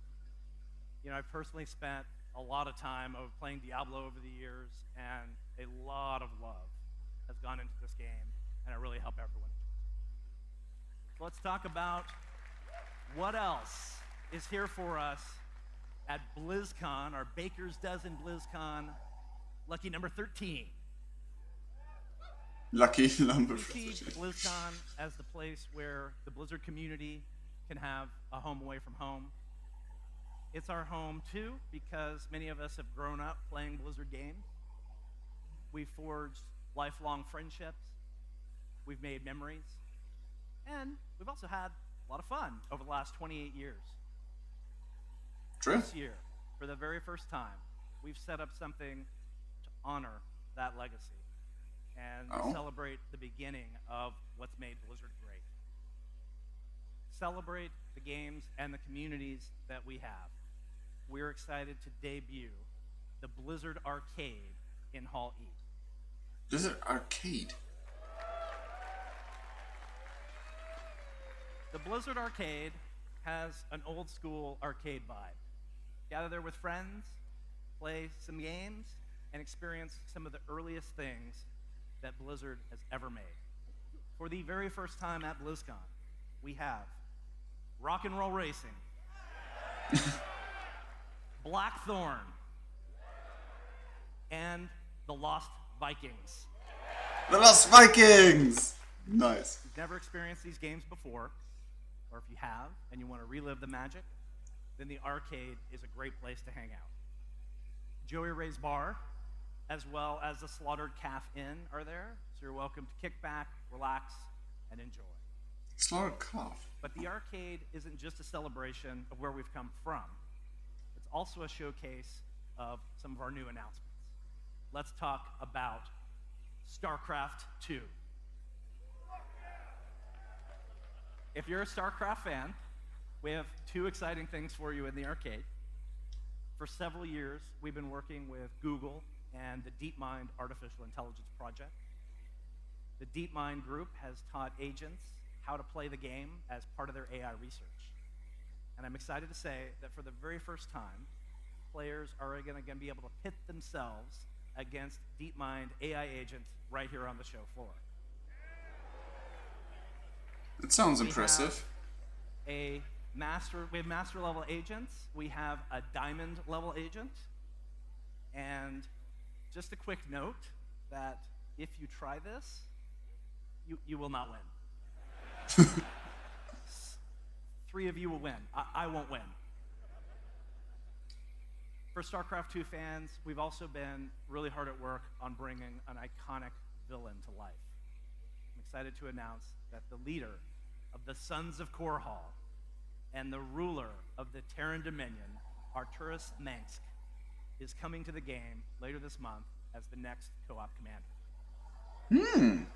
You know, I've personally spent a lot of time playing Diablo over the years, and a lot of love has gone into this game, and I really hope everyone enjoys it. So let's talk about what else is here for us at BlizzCon, our Baker's Dozen BlizzCon, lucky number 13. Lucky number We see BlizzCon as the place where the Blizzard community can have a home away from home. It's our home too, because many of us have grown up playing Blizzard games. We've forged lifelong friendships. We've made memories. And we've also had a lot of fun over the last 28 years. True. This year, for the very first time, we've set up something to honor that legacy and celebrate the beginning of what's made Blizzard great. Celebrate the games and the communities that we have. We're excited to debut the Blizzard Arcade in Hall E. Blizzard Arcade? The Blizzard Arcade has an old school arcade vibe. Gather there with friends, play some games, and experience some of the earliest things that Blizzard has ever made. For the very first time at BlizzCon, we have Rock and Roll Racing, Blackthorn, and the Lost Vikings. The Lost Vikings! Nice. If you've never experienced these games before, or if you have and you want to relive the magic, then the arcade is a great place to hang out. Joey Ray's Bar, as well as the Slaughtered Calf Inn are there, so you're welcome to kick back, relax, and enjoy. Slaughtered Calf. But the arcade isn't just a celebration of where we've come from. It's also a showcase of some of our new announcements. Let's talk about StarCraft 2. If you're a StarCraft fan, we have two exciting things for you in the arcade. For several years, we've been working with Google and the DeepMind Artificial Intelligence Project. The DeepMind group has taught agents how to play the game as part of their AI research. And I'm excited to say that for the very first time, players are going to be able to pit themselves against DeepMind AI agents right here on the show floor. It sounds impressive. We have master level agents, we have a diamond level agent, and just a quick note that if you try this, you will not win. 3 of you will win. I won't win. For StarCraft 2 fans, we've also been really hard at work on bringing an iconic villain to life. I'm excited to announce that the leader of the Sons of Korhal and the ruler of the Terran Dominion, Arturus Mengsk, is coming to the game later this month as the next co-op commander.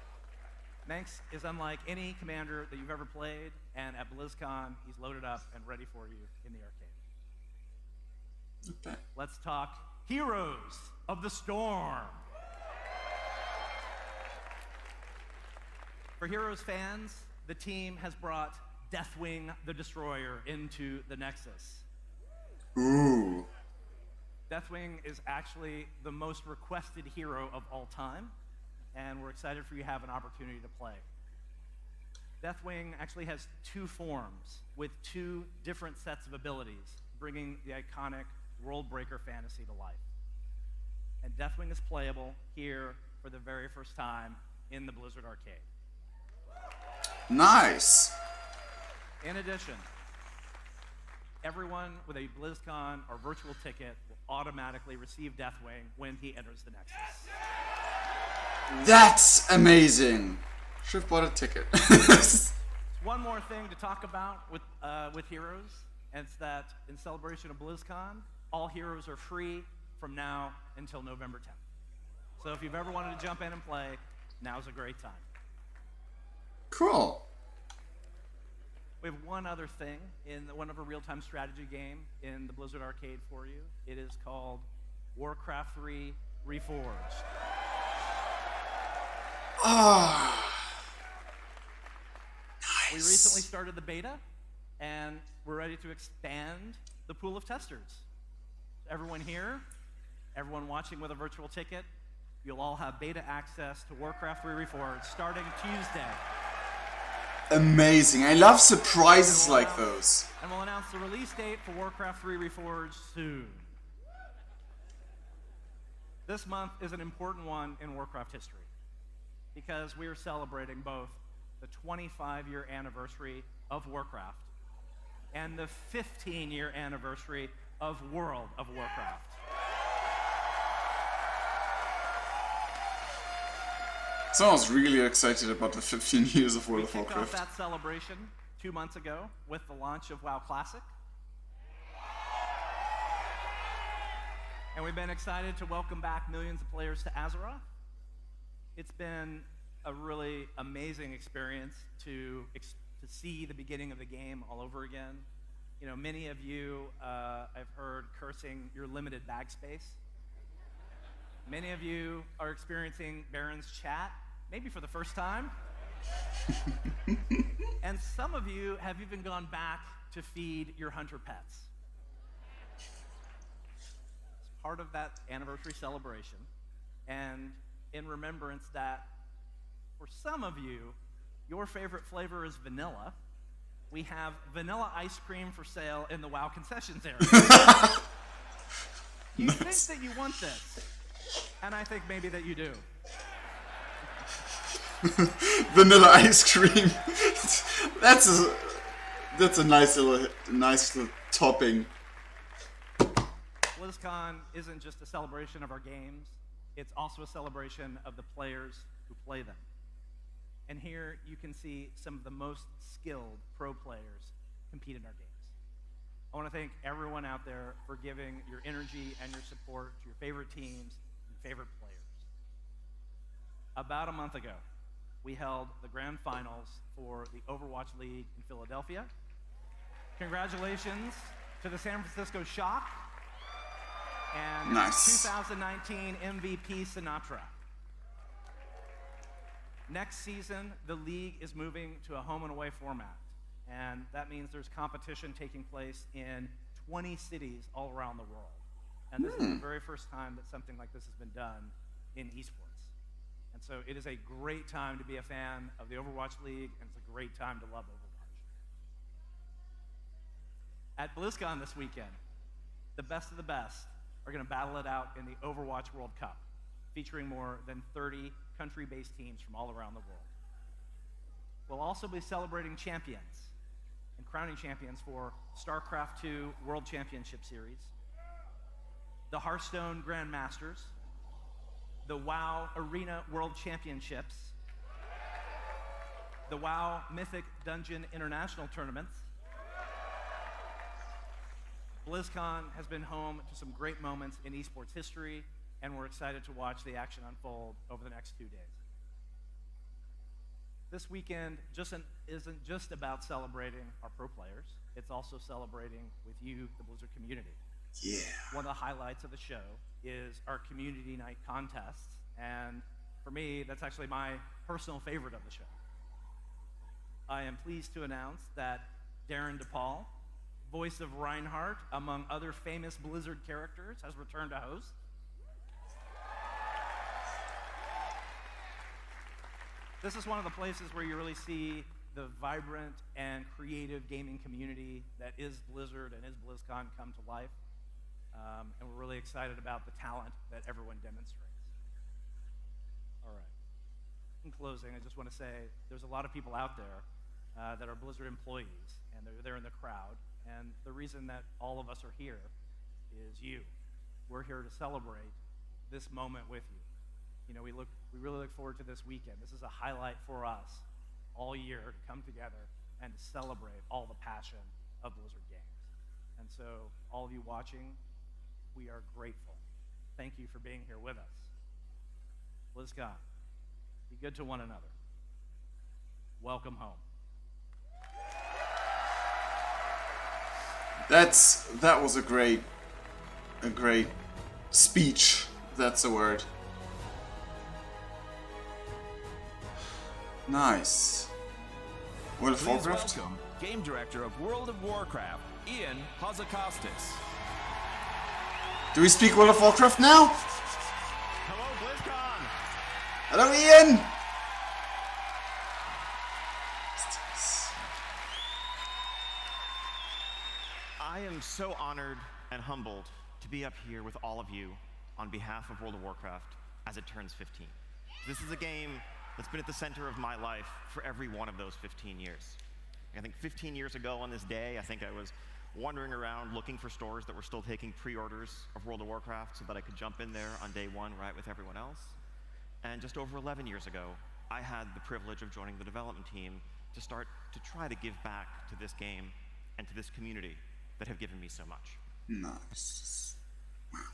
Mengsk is unlike any commander that you've ever played, and at BlizzCon, he's loaded up and ready for you in the arcade. Okay. Let's talk Heroes of the Storm. For Heroes fans, the team has brought Deathwing the Destroyer into the Nexus. Ooh. Deathwing is actually the most requested hero of all time, and we're excited for you to have an opportunity to play. Deathwing actually has 2 forms with 2 different sets of abilities, bringing the iconic World Breaker fantasy to life. And Deathwing is playable here for the very first time in the Blizzard Arcade. Nice. In addition, everyone with a BlizzCon or virtual ticket will automatically receive Deathwing when he enters the Nexus. That's amazing. Should have bought a ticket. One more thing to talk about with Heroes, and it's that in celebration of BlizzCon, all Heroes are free from now until November 10th. So if you've ever wanted to jump in and play, now's a great time. Cool. We have one other thing in one of our real-time strategy game in the Blizzard Arcade for you. It is called Warcraft 3 Reforged. Ah. Nice. We recently started the beta, and we're ready to expand the pool of testers. Everyone here, everyone watching with a virtual ticket, you'll all have beta access to Warcraft 3 Reforged starting Tuesday. Amazing. I love surprises like those. And we'll announce the release date for Warcraft 3 Reforged soon. This month is an important one in Warcraft history because we are celebrating both the 25-year anniversary of Warcraft and the 15-year anniversary of World of Warcraft. Someone's really excited about the 15 years of World of We kicked off Warcraft. that celebration 2 months ago with the launch of WoW Classic. And we've been excited to welcome back millions of players to Azeroth. It's been a really amazing experience to see the beginning of the game all over again. You know, many of you, I've heard cursing your limited bag space. Many of you are experiencing Baron's chat, maybe for the first time. And some of you have even gone back to feed your hunter pets. It's part of that anniversary celebration. And in remembrance that for some of you, your favorite flavor is vanilla, we have vanilla ice cream for sale in the WoW concessions area. You think that you want this, and I think maybe that you do. Vanilla ice cream. That's a nice little topping. BlizzCon isn't just a celebration of our games, it's also a celebration of the players who play them. And here you can see some of the most skilled pro players compete in our games. I want to thank everyone out there for giving your energy and your support to your favorite teams and favorite players. About a month ago, we held the grand finals for the Overwatch League in Philadelphia. Congratulations to the San Francisco Shock and nice. 2019 MVP Sinatra. Next season, the league is moving to a home and away format, and that means there's competition taking place in 20 cities all around the world. And this is the very first time that something like this has been done in esports. And so it is a great time to be a fan of the Overwatch League, and it's a great time to love Overwatch. At BlizzCon this weekend, the best of the best are going to battle it out in the Overwatch World Cup, featuring more than 30 country-based teams from all around the world. We'll also be celebrating champions and crowning champions for StarCraft II World Championship Series, the Hearthstone Grand Masters, the WoW Arena World Championships, the WoW Mythic Dungeon International Tournaments. BlizzCon has been home to some great moments in esports history, and we're excited to watch the action unfold over the next 2 days. This weekend isn't just about celebrating our pro players, it's also celebrating with you, the Blizzard community. Yeah. One of the highlights of the show is our community night contests, and for me, that's actually my personal favorite of the show. I am pleased to announce that Darren DePaul, voice of Reinhardt, among other famous Blizzard characters, has returned to host. This is one of the places where you really see the vibrant and creative gaming community that is Blizzard and is BlizzCon come to life. And we're really excited about the talent that everyone demonstrates. All right. In closing, I just want to say there's a lot of people out there that are Blizzard employees, and they're there in the crowd. And the reason that all of us are here is you. We're here to celebrate this moment with you. You know, we really look forward to this weekend. This is a highlight for us all year to come together and to celebrate all the passion of Blizzard games. And so, all of you watching, we are grateful. Thank you for being here with us. BlizzCon, be good to one another. Welcome home. That was a great speech. That's the word. Nice. World of Please Warcraft. welcome Game Director of World of Warcraft, Ian Hazakostas. Do we speak World of Warcraft now? Hello, BlizzCon. Hello, Ian. I am so honored and humbled to be up here with all of you on behalf of World of Warcraft as it turns 15. This is a game that's been at the center of my life for every one of those 15 years. I think 15 years ago on this day, I think I was wandering around looking for stores that were still taking pre-orders of World of Warcraft so that I could jump in there on day one right with everyone else. And just over 11 years ago, I had the privilege of joining the development team to start to try to give back to this game and to this community that have given me so much. Nice.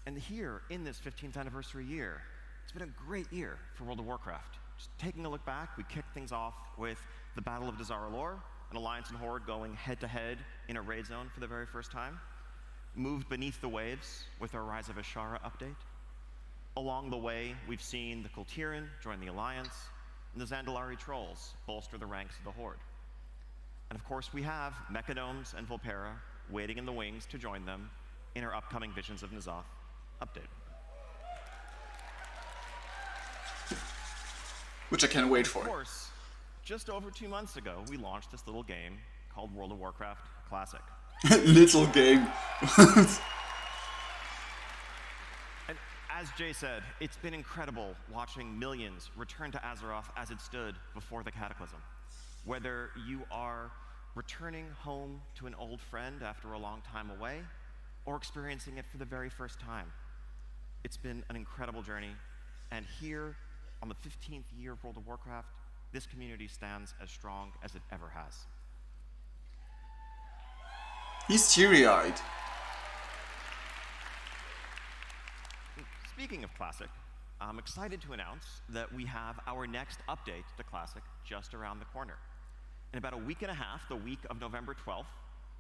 And here, in this 15th anniversary year, it's been a great year for World of Warcraft. Just taking a look back, we kicked things off with the Battle of Dazar'alor, an Alliance and Horde going head-to-head in a raid zone for the very first time. Moved beneath the waves with our Rise of Ashara update. Along the way, we've seen the Kultiran join the Alliance, and the Zandalari Trolls bolster the ranks of the Horde. And of course, we have Mechadomes and Volpera waiting in the wings to join them in our upcoming Visions of N'Zoth update. Which I can't wait for. Of course, just over 2 months ago, we launched this little game called World of Warcraft Classic. Little game. And as Jay said, it's been incredible watching millions return to Azeroth as it stood before the Cataclysm. Whether you are returning home to an old friend after a long time away, or experiencing it for the very first time, it's been an incredible journey. And here, on the 15th year of World of Warcraft, this community stands as strong as it ever has. He's teary-eyed. Speaking of Classic, I'm excited to announce that we have our next update to Classic just around the corner. In about a week and a half, the week of November 12th,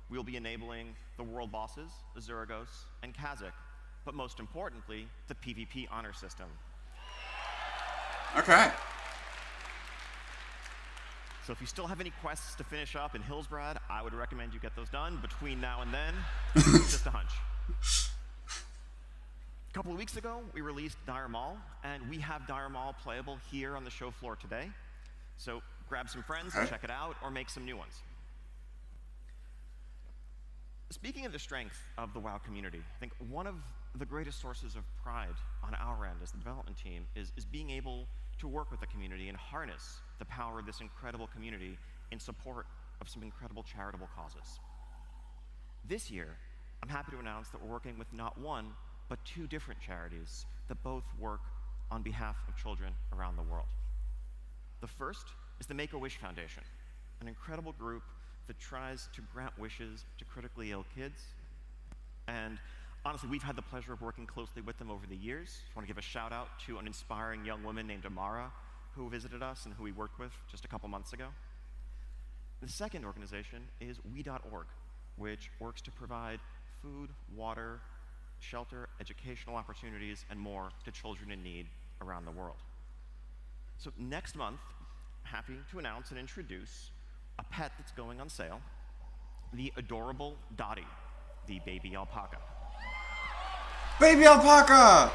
we'll be enabling the world bosses, Azuragos, and Kha'Zix, but most importantly, the PvP honor system. Okay. So if you still have any quests to finish up in Hillsbrad, I would recommend you get those done between now and then. It's just a hunch. A couple of weeks ago, we released Dire Maul, and we have Dire Maul playable here on the show floor today. So grab some friends and check it out, or make some new ones. Speaking of the strength of the WoW community, I think one of the greatest sources of pride on our end as the development team is being able to work with the community and harness the power of this incredible community in support of some incredible charitable causes. This year, I'm happy to announce that we're working with not one, but two different charities that both work on behalf of children around the world. The first is the Make-A-Wish Foundation, an incredible group that tries to grant wishes to critically ill kids. And honestly, we've had the pleasure of working closely with them over the years. I want to give a shout out to an inspiring young woman named Amara who visited us and who we worked with just a couple months ago. The second organization is We.org, which works to provide food, water, shelter, educational opportunities, and more to children in need around the world. So next month, I'm happy to announce and introduce a pet that's going on sale, the adorable Dottie, the baby alpaca. Baby alpaca!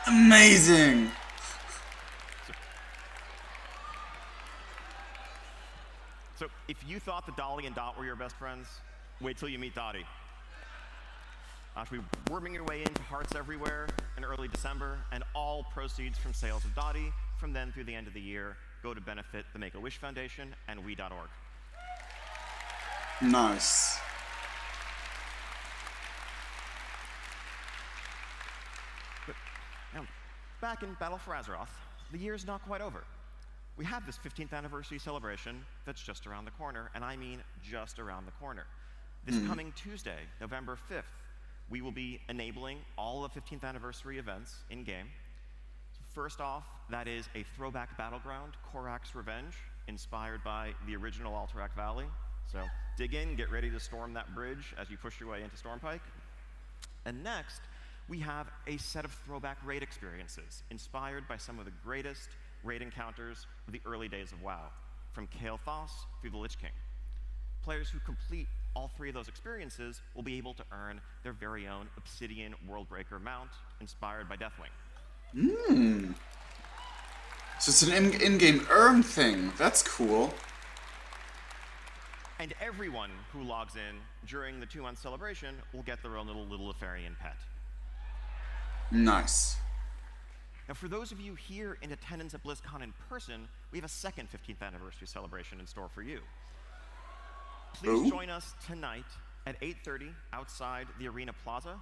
Amazing! So if you thought that Dolly and Dot were your best friends, wait till you meet Dottie. She'll be worming your way into hearts everywhere in early December, and all proceeds from sales of Dottie from then through the end of the year go to benefit the Make-A-Wish Foundation and We.org. Nice. But now, back in Battle for Azeroth, the year's not quite over. We have this 15th anniversary celebration that's just around the corner, and I mean just around the corner. This coming Tuesday, November 5th, we will be enabling all the 15th anniversary events in-game. So first off, that is a throwback battleground, Korak's Revenge, inspired by the original Alterac Valley. So dig in, get ready to storm that bridge as you push your way into Stormpike. And next, we have a set of throwback raid experiences, inspired by some of the greatest raid encounters of the early days of WoW, from Kael Thas through the Lich King. Players who complete all three of those experiences will be able to earn their very own Obsidian Worldbreaker mount, inspired by Deathwing. So it's an in-game earn thing. That's cool. And everyone who logs in during the 2-month celebration will get their own little Lothlorien pet. Nice. Now, for those of you here in attendance at BlizzCon in person, we have a second 15th anniversary celebration in store for you. Please join us tonight at 8:30 outside the Arena Plaza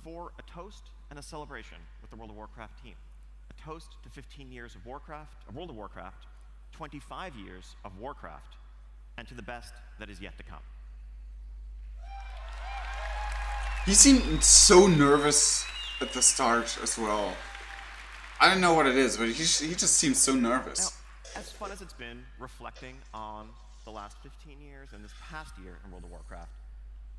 for a toast and a celebration with the World of Warcraft team. A toast to 15 years of World of Warcraft, 25 years of Warcraft, and to the best that is yet to come. He seemed so nervous at the start as well. I don't know what it is, but he just seems so nervous. Now, as fun as it's been reflecting on the last 15 years and this past year in World of Warcraft,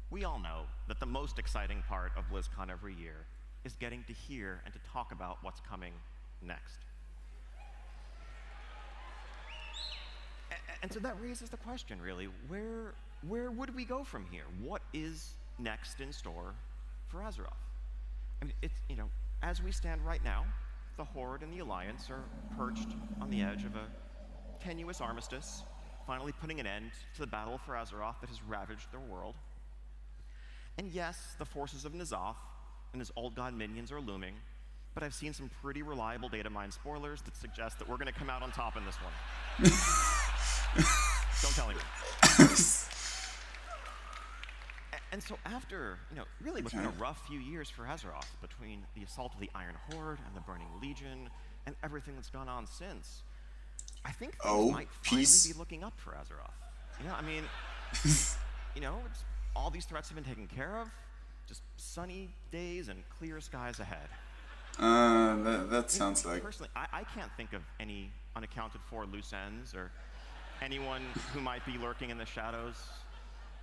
we all know that the most exciting part of BlizzCon every year is getting to hear and to talk about what's coming next. And so that raises the question, really, where would we go from here? What is next in store for Azeroth? I mean, it's, as we stand right now, the Horde and the Alliance are perched on the edge of a tenuous armistice finally putting an end to the battle for Azeroth that has ravaged their world. And yes, the forces of N'Zoth and his old god minions are looming, but I've seen some pretty reliable data mine spoilers that suggest that we're going to come out on top in this one. Don't tell anyone. And so after, really what's been a rough few years for Azeroth, between the assault of the Iron Horde and the Burning Legion, and everything that's gone on since, I think things might finally be looking up for Azeroth. It's, all these threats have been taken care of, just sunny days and clear skies ahead. That sounds like... Personally, I can't think of any unaccounted for loose ends or anyone who might be lurking in the shadows,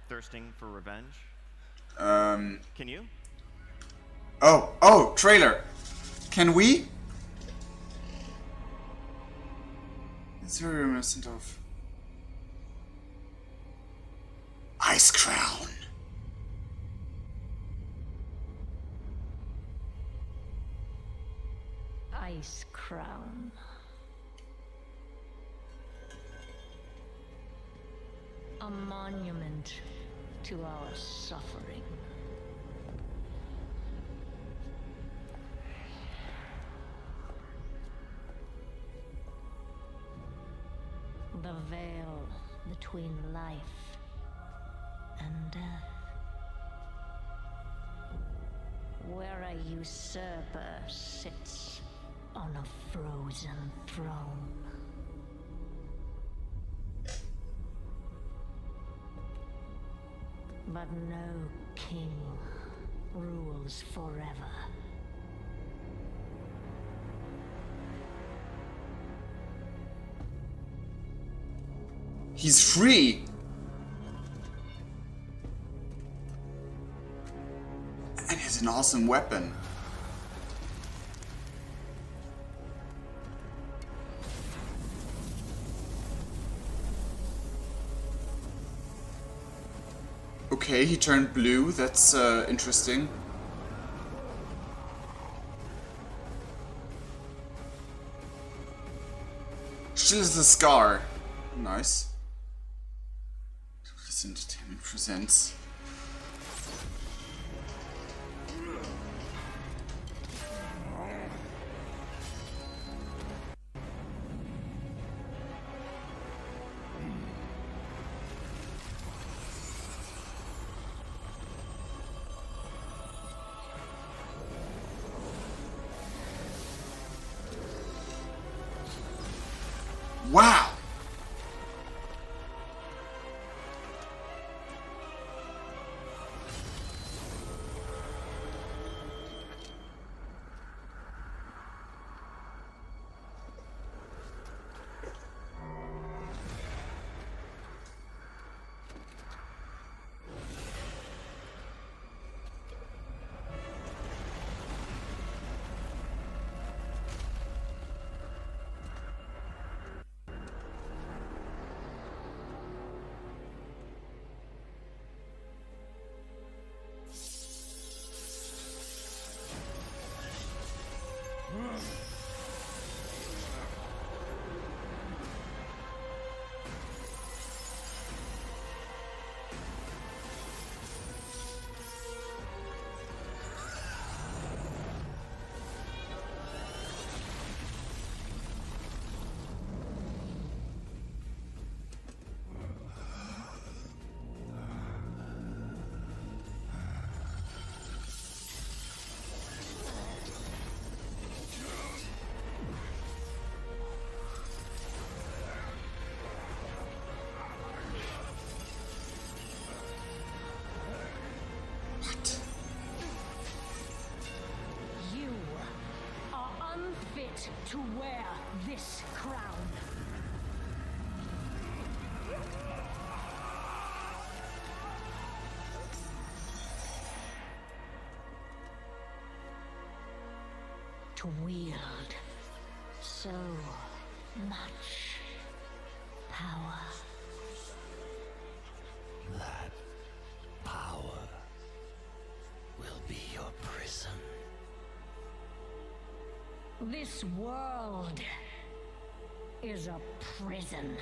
thirsting for revenge. Can you? Oh, trailer. Can we? It's very reminiscent of Ice Crown. Ice Crown. A monument to our suffering. The veil between life and death. Where a usurper sits on a frozen throne. But no king rules forever. He's free! And he has an awesome weapon. Okay, he turned blue. That's interesting. Still has a scar. Nice. This entertainment presents. Wow! To wear this crown. To wield so much power. That power will be your prison. This world is a prison.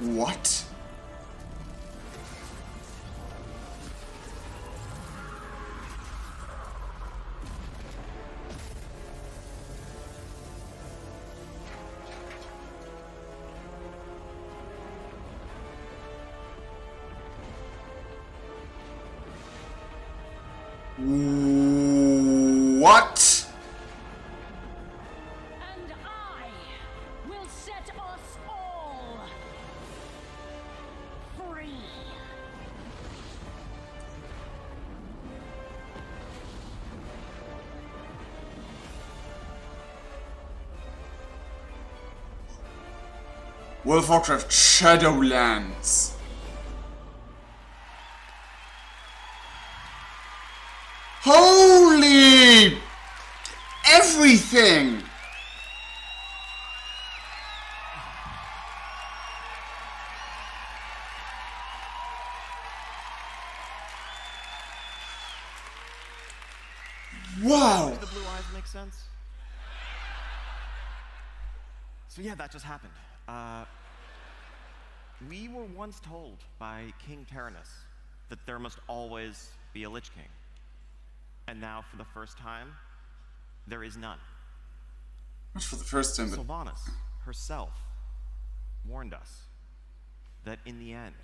What? What? And I will set us all free. World of Warcraft Shadowlands. Holy everything! Wow! Does the blue eyes make sense? So yeah, that just happened. We were once told by King Tyrannus that there must always be a Lich King. And now, for the first time, there is none. Not for the first time, but... Sylvanas herself warned us that in the end,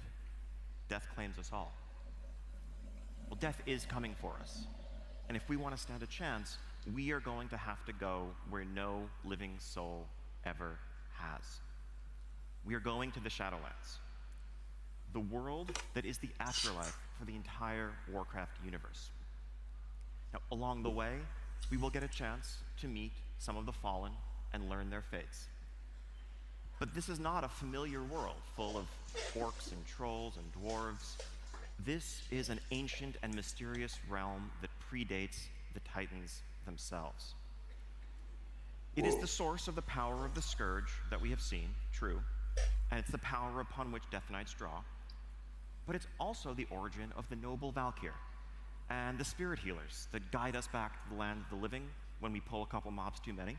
death claims us all. Well, death is coming for us. And if we want to stand a chance, we are going to have to go where no living soul ever has. We are going to the Shadowlands, the world that is the afterlife for the entire Warcraft universe. Now, along the way, we will get a chance to meet some of the fallen and learn their fates. But this is not a familiar world full of orcs and trolls and dwarves. This is an ancient and mysterious realm that predates the Titans themselves. It is the source of the power of the Scourge that we have seen, true, and it's the power upon which Death Knights draw, but it's also the origin of the noble Valkyr and the spirit healers that guide us back to the land of the living when we pull a couple mobs too many.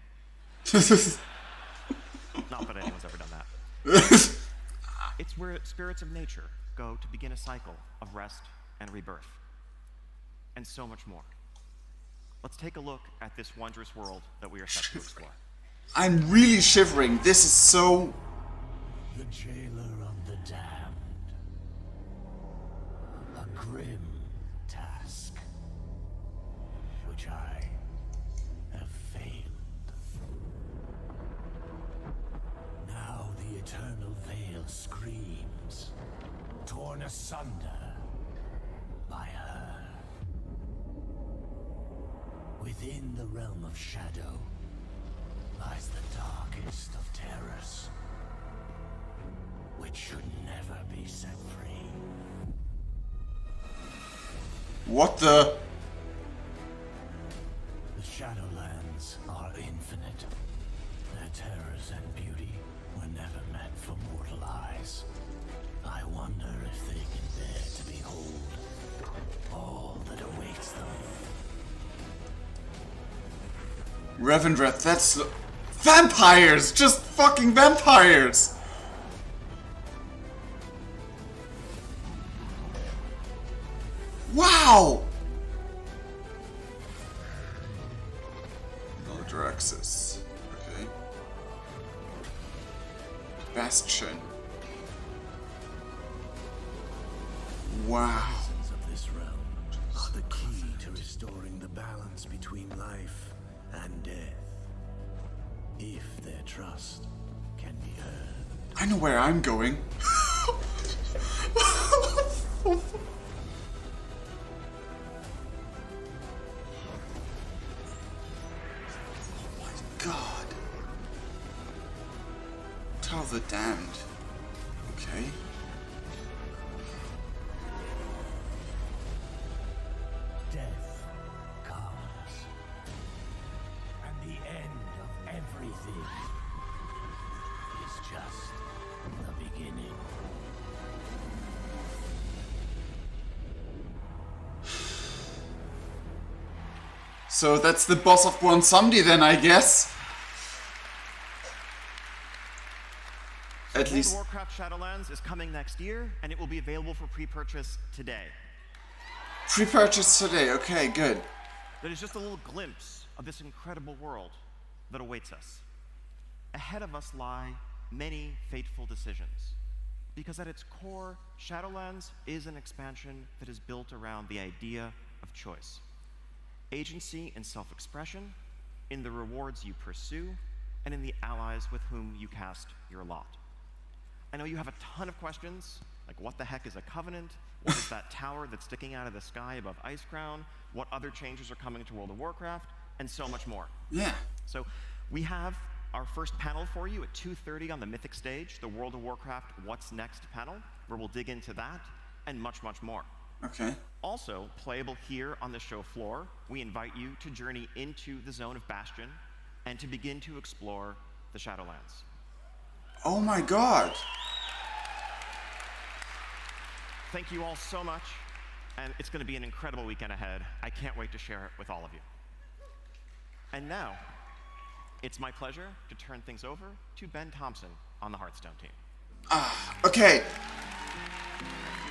Not that anyone's ever done that. It's where spirits of nature go to begin a cycle of rest and rebirth, and so much more. Let's take a look at this wondrous world that we are set to explore. I'm really shivering. This is so... The jailer of the damned. A grim task, which I have failed. Now the eternal veil screams, torn asunder by her. Within the realm of shadow lies the darkest of terrors, which should never be set free. What the... The Shadowlands are infinite. Their terrors and beauty were never meant for mortal eyes. I wonder if they can bear to behold all that awaits them. Revendreth, that's... Vampires! Just fucking vampires! Wow! Nordraxis. Okay. Bastion. Wow. The essence of this realm are the key to restoring the balance between life and death. If their trust can be earned. I know where I'm going. God. Tower of the Damned. Okay. Death comes. And the end of everything is just the beginning. So that's the boss of Bronsamdi then, I guess. at least... World of Warcraft Shadowlands is coming next year, and it will be available for pre-purchase today. Pre-purchase today, okay, good. That is just a little glimpse of this incredible world that awaits us. Ahead of us lie many fateful decisions, because at its core, Shadowlands is an expansion that is built around the idea of choice. Agency and self-expression, in the rewards you pursue, and in the allies with whom you cast your lot. I know you have a ton of questions, like what the heck is a Covenant? What is that tower that's sticking out of the sky above Icecrown? What other changes are coming to World of Warcraft? And so much more. Yeah. So we have our first panel for you at 2:30 on the Mythic stage, the World of Warcraft What's Next panel, where we'll dig into that and much, much more. Okay. Also, playable here on the show floor, we invite you to journey into the zone of Bastion and to begin to explore the Shadowlands. Oh my god! Thank you all so much, and it's going to be an incredible weekend ahead. I can't wait to share it with all of you. And now, it's my pleasure to turn things over to Ben Thompson on the Hearthstone team. Okay.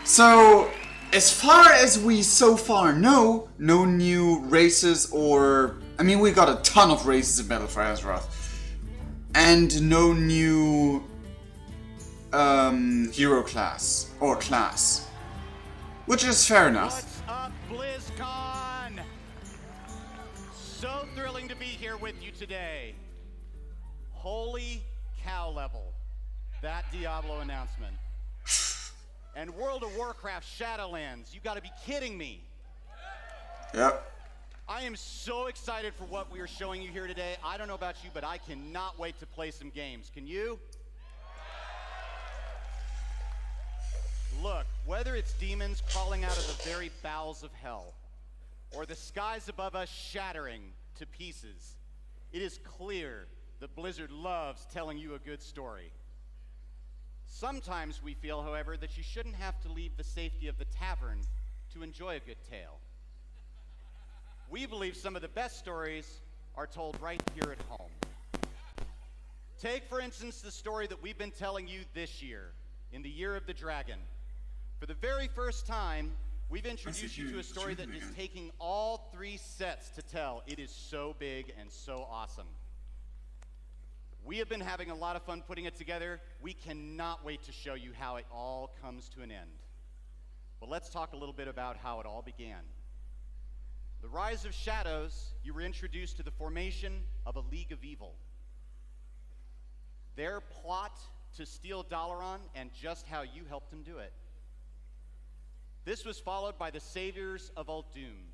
So, as far as we so far know, no new races or... I mean, we got a ton of races in Battle for Azeroth. And no new hero class or class. Which is fair enough. What's up, BlizzCon? So thrilling to be here with you today. Holy cow level, that Diablo announcement. And World of Warcraft Shadowlands, you gotta be kidding me. Yep. I am so excited for what we are showing you here today. I don't know about you, but I cannot wait to play some games. Can you? Look, whether it's demons crawling out of the very bowels of hell, or the skies above us shattering to pieces, it is clear that Blizzard loves telling you a good story. Sometimes we feel, however, that you shouldn't have to leave the safety of the tavern to enjoy a good tale. We believe some of the best stories are told right here at home. Take, for instance, the story that we've been telling you this year, in the Year of the Dragon. For the very first time, we've introduced you to a story that is taking all 3 sets to tell. It is so big and so awesome. We have been having a lot of fun putting it together. We cannot wait to show you how it all comes to an end. But let's talk a little bit about how it all began. The Rise of Shadows, you were introduced to the formation of a League of Evil. Their plot to steal Dalaran and just how you helped them do it. This was followed by the Saviors of Uldum,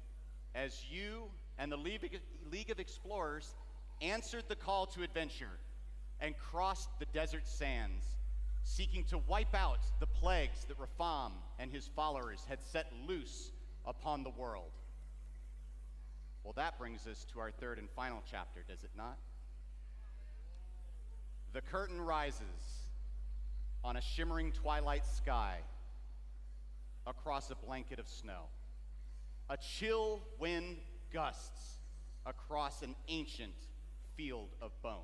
as you and the League of Explorers answered the call to adventure and crossed the desert sands, seeking to wipe out the plagues that Rapham and his followers had set loose upon the world. Well, that brings us to our third and final chapter, does it not? The curtain rises on a shimmering twilight sky across a blanket of snow. A chill wind gusts across an ancient field of bones.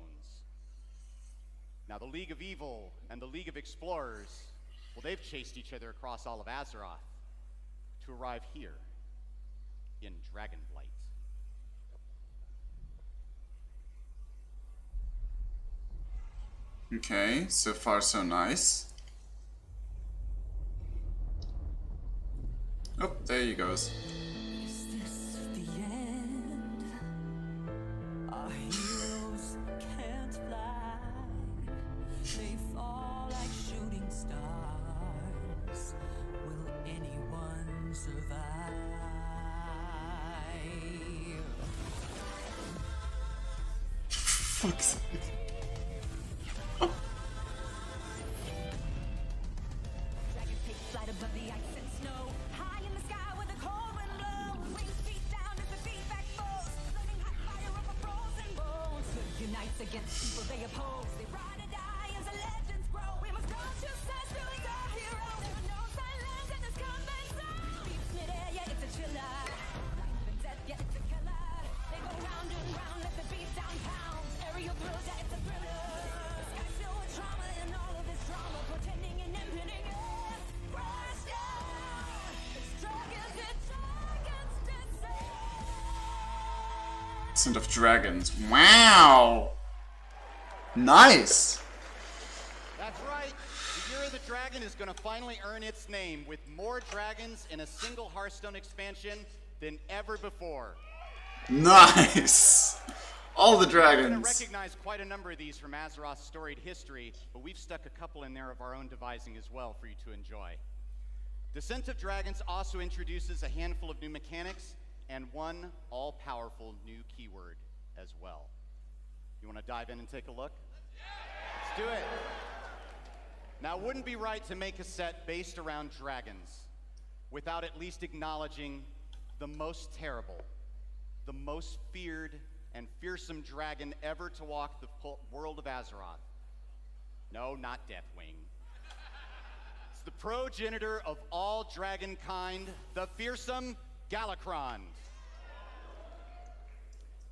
Now, the League of Evil and the League of Explorers, well, they've chased each other across all of Azeroth to arrive here in Dragonblight. Okay, so far so nice. Oh, there he goes. Is this the end? Our heroes can't fly. They fall like shooting stars. Will anyone survive? Fuck's sake. Against people they oppose, they ride or die as the legends grow. We must go to such doing our heroes. There are no silence in this combat zone. Beats mid-air, yeah, it's a chiller. Life and death, yeah, it's a killer. They go round and round, let the beat down pound. Aerial thrills, yeah, it's a thriller. The sky's filled with trauma and all of this drama. Descent of Dragons. Wow! Nice! That's right. The Year of the Dragon is going to finally earn its name with more dragons in a single Hearthstone expansion than ever before. Nice! All the You're going to dragons. recognize quite a number of these from Azeroth's storied history, but we've stuck a couple in there of our own devising as well for you to enjoy. Descent of Dragons also introduces a handful of new mechanics and one all-powerful new keyword as well. You want to dive in and take a look? Let's do it. Now, it wouldn't be right to make a set based around dragons without at least acknowledging the most terrible, the most feared and fearsome dragon ever to walk the world of Azeroth. No, not Deathwing. It's the progenitor of all dragonkind, the fearsome Galakrond.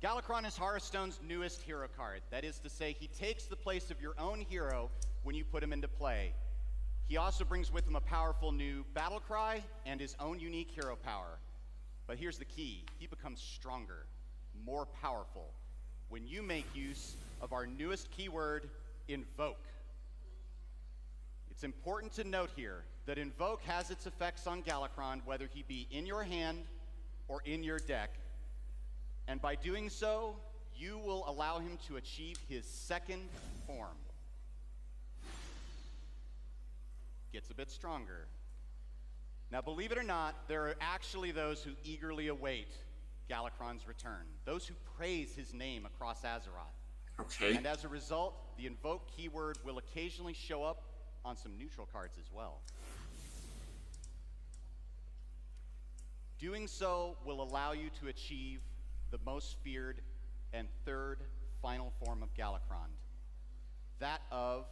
Galakrond is Hearthstone's newest hero card. That is to say, he takes the place of your own hero when you put him into play. He also brings with him a powerful new battle cry and his own unique hero power. But here's the key. He becomes stronger, more powerful, when you make use of our newest keyword, Invoke. It's important to note here that Invoke has its effects on Galakrond, whether he be in your hand or in your deck. And by doing so, you will allow him to achieve his second form. Gets a bit stronger. Now, believe it or not, there are actually those who eagerly await Galakrond's return, those who praise his name across Azeroth. Okay. And as a result, the Invoke keyword will occasionally show up on some neutral cards as well. Doing so will allow you to achieve the most feared and third final form of Galakrond, that of...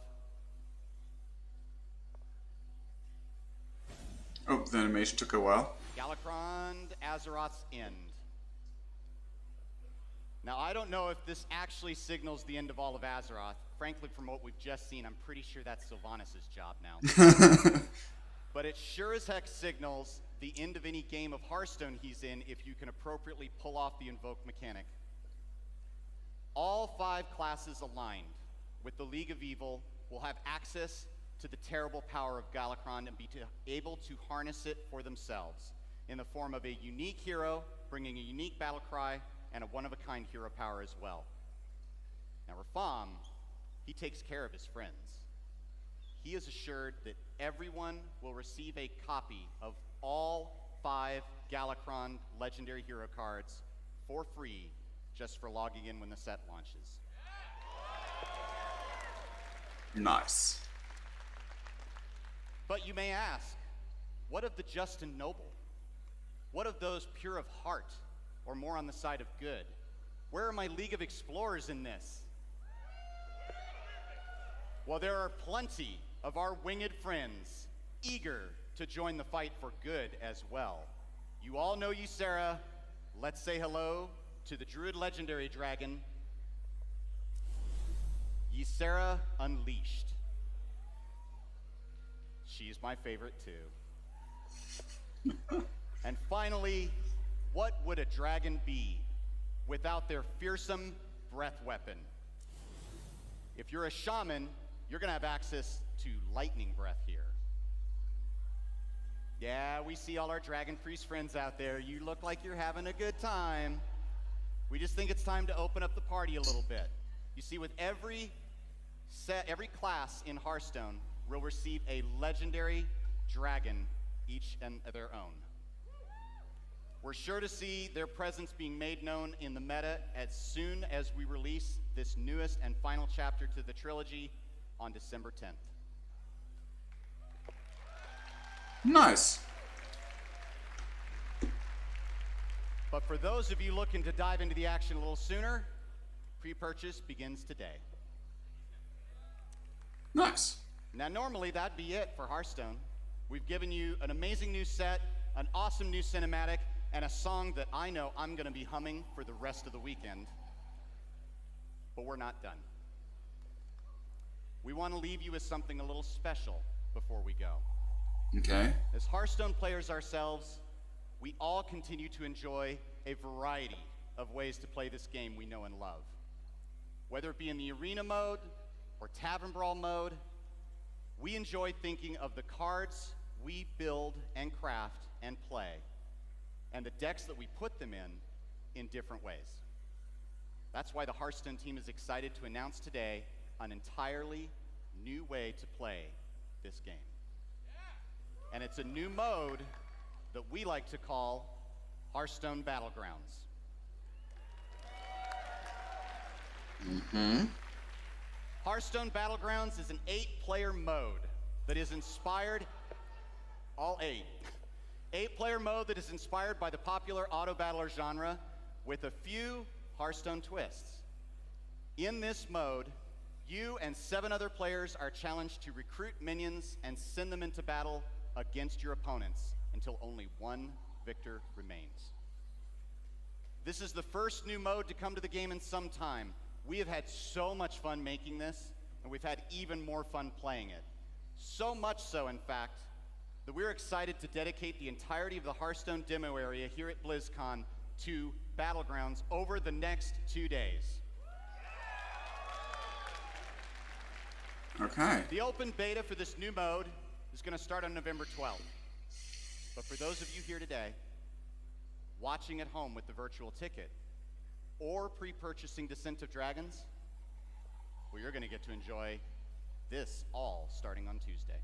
Oh, the animation took a while. Galakrond, Azeroth's End. Now, I don't know if this actually signals the end of all of Azeroth. Frankly, from what we've just seen, I'm pretty sure that's Sylvanas' job now. But it sure as heck signals the end of any game of Hearthstone he's in if you can appropriately pull off the Invoke mechanic. All 5 classes aligned with the League of Evil will have access to the terrible power of Galakrond and be able to harness it for themselves in the form of a unique hero, bringing a unique battle cry, and a one-of-a-kind hero power as well. Now, Rafam, he takes care of his friends. He is assured that everyone will receive a copy of all 5 Galakrond legendary hero cards for free just for logging in when the set launches. Nice. But you may ask, what of the just and noble? What of those pure of heart, or more on the side of good? Where are my League of Explorers in this? Well, there are plenty of our winged friends eager to join the fight for good as well. You all know Ysera. Let's say hello to the Druid Legendary Dragon, Ysera Unleashed. She's my favorite too. And finally, what would a dragon be without their fearsome breath weapon? If you're a shaman, you're gonna have access to lightning breath here. Yeah, we see all our dragon priest friends out there. You look like you're having a good time. We just think it's time to open up the party a little bit. You see, with every class in Hearthstone will receive a legendary dragon, each and their own. We're sure to see their presence being made known in the meta as soon as we release this newest and final chapter to the trilogy on December 10th. Nice. But for those of you looking to dive into the action a little sooner, pre-purchase begins today. Nice. Now, normally that'd be it for Hearthstone. We've given you an amazing new set, an awesome new cinematic, and a song that I know I'm going to be humming for the rest of the weekend. But we're not done. We want to leave you with something a little special before we go. Okay. As Hearthstone players ourselves, we all continue to enjoy a variety of ways to play this game we know and love. Whether it be in the arena mode or tavern brawl mode, we enjoy thinking of the cards we build and craft and play, and the decks that we put them in different ways. That's why the Hearthstone team is excited to announce today an entirely new way to play this game. And it's a new mode that we like to call Hearthstone Battlegrounds. Hearthstone Battlegrounds is an 8-player mode that is inspired, all 8. 8-player mode that is inspired by the popular auto battler genre with a few Hearthstone twists. In this mode, you and 7 other players are challenged to recruit minions and send them into battle against your opponents until only one victor remains. This is the first new mode to come to the game in some time. We have had so much fun making this, and we've had even more fun playing it. So much so, in fact, that we're excited to dedicate the entirety of the Hearthstone demo area here at BlizzCon to Battlegrounds over the next 2 days. Okay. The open beta for this new mode is going to start on November 12th. But for those of you here today, watching at home with the virtual ticket, or pre-purchasing Descent of Dragons, well, you're going to get to enjoy this all starting on Tuesday.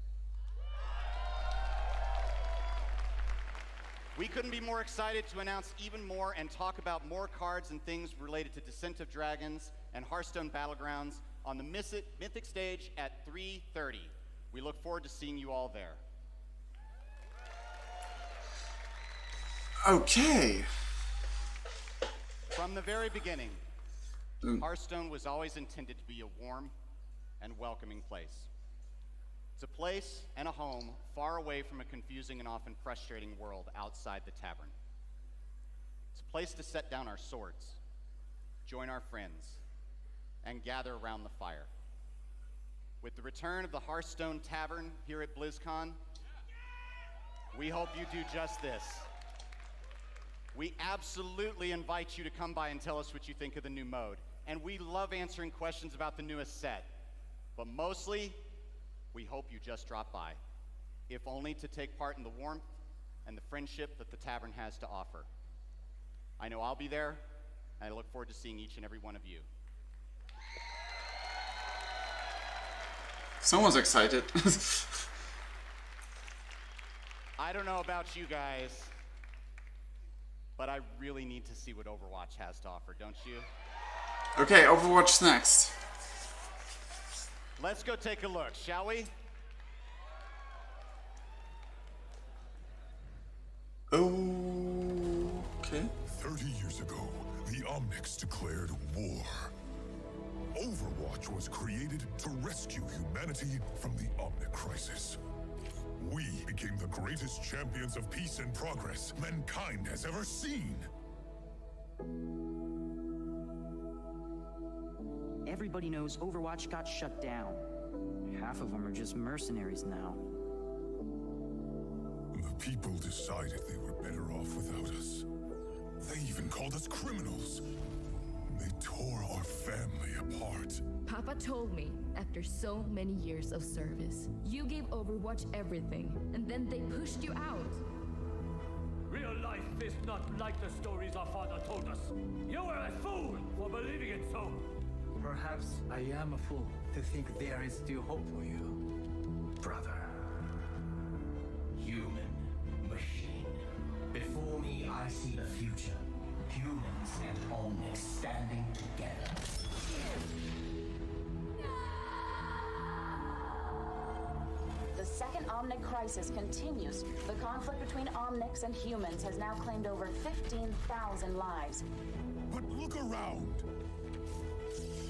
We couldn't be more excited to announce even more and talk about more cards and things related to Descent of Dragons and Hearthstone Battlegrounds on the Mythic stage at 3:30. We look forward to seeing you all there. Okay. From the very beginning, Hearthstone was always intended to be a warm and welcoming place. It's a place and a home far away from a confusing and often frustrating world outside the tavern. It's a place to set down our swords, join our friends, and gather around the fire. With the return of the Hearthstone Tavern here at BlizzCon, we hope you do just this. We absolutely invite you to come by and tell us what you think of the new mode. And we love answering questions about the newest set. But mostly, we hope you just drop by, if only to take part in the warmth and the friendship that the tavern has to offer. I know I'll be there, and I look forward to seeing each and every one of you. Someone's excited. I don't know about you guys, but I really need to see what Overwatch has to offer, don't you? Okay, Overwatch next. Let's go take a look, shall we? Okay. 30 years ago, the Omnics declared war. Overwatch was created to rescue humanity from the Omnic crisis. We became the greatest champions of peace and progress mankind has ever seen. Everybody knows Overwatch got shut down. Half of them are just mercenaries now. The people decided they were better off without us. They even called us criminals. They tore our family apart. Papa told me, after so many years of service, you gave Overwatch everything, and then they pushed you out. Real life is not like the stories our father told us. You were a fool for believing it so. Perhaps I am a fool to think there is still hope for you, brother. Human, machine. Before me, I see the future. Humans and Omnics standing together. The second Omnic crisis continues. The conflict between Omnics and humans has now claimed over 15,000 lives. But look around.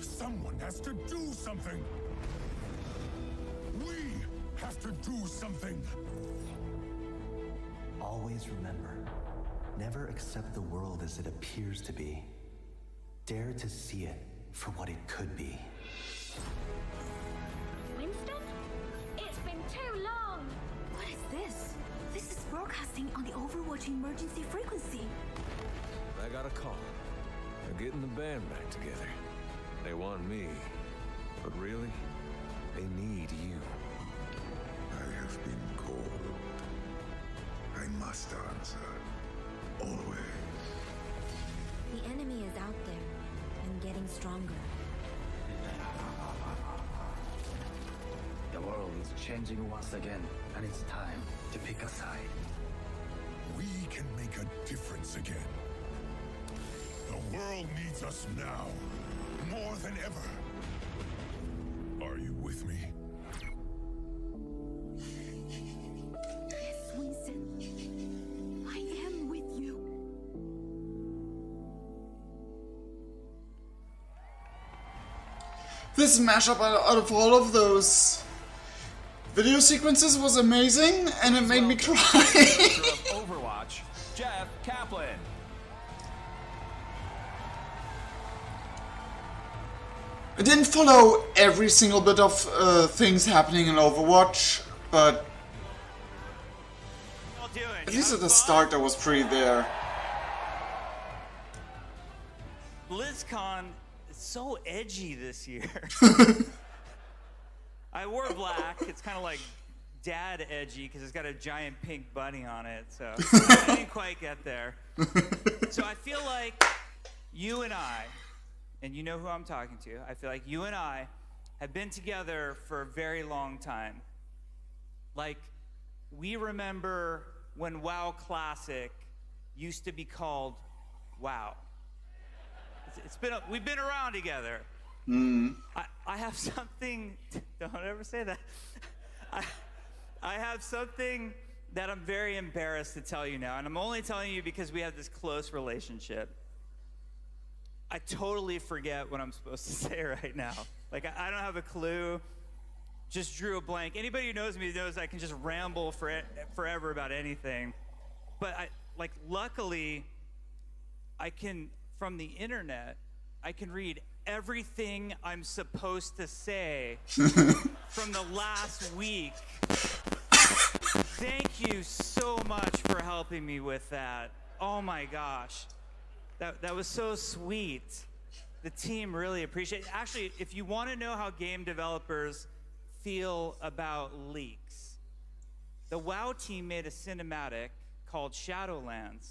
Someone has to do something. We have to do something. Always remember, never accept the world as it appears to be. Dare to see it for what it could be. Winston? It's been too long! What is this? This is broadcasting on the Overwatch emergency frequency. I got a call. They're getting the band back together. They want me, but really, they need you. I have been called. I must answer. Always. The enemy is out there and getting stronger. The world is changing once again, and it's time to pick a side. We can make a difference again. The world needs us now, more than ever. Are you with me? Yes, Winston. I am with you. This mashup out of all of those video sequences was amazing, and it made me cry. Overwatch, Jeff Kaplan. I didn't follow every single bit of things happening in Overwatch, but at least at the start I was pretty there. BlizzCon is so edgy this year. I wore black. It's kind of like dad edgy because it's got a giant pink bunny on it. So I didn't quite get there. So I feel like you and I, and you know who I'm talking to, I feel like you and I have been together for a very long time. Like, we remember when WoW Classic used to be called WoW. We've been around together. I have something, don't ever say that. I have something that I'm very embarrassed to tell you now, and I'm only telling you because we have this close relationship. I totally forget what I'm supposed to say right now. Like, I don't have a clue. Just drew a blank. Anybody who knows me knows I can just ramble forever about anything. But luckily, I can, from the internet, I can read everything I'm supposed to say from the last week. Thank you so much for helping me with that. Oh my gosh. That was so sweet. The team really appreciates it. Actually, if you want to know how game developers feel about leaks, the WoW team made a cinematic called Shadowlands.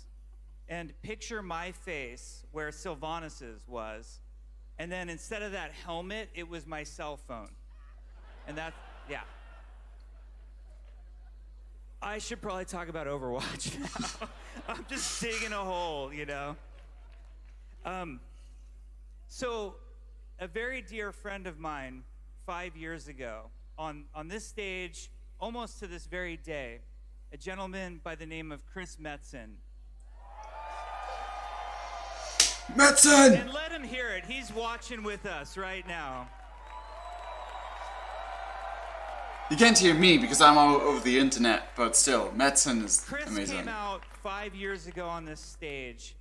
And picture my face where Sylvanas' was. And then instead of that helmet, it was my cell phone. And that's, yeah. I should probably talk about Overwatch now. I'm just digging a hole, you know? So a very dear friend of mine, 5 years ago, on this stage, almost to this very day, a gentleman by the name of Chris Metzen. Metzen! And let him hear it. He's watching with us right now. You can't hear me because I'm all over the internet, but still, Metzen is Chris amazing. came out 5 years ago on this stage,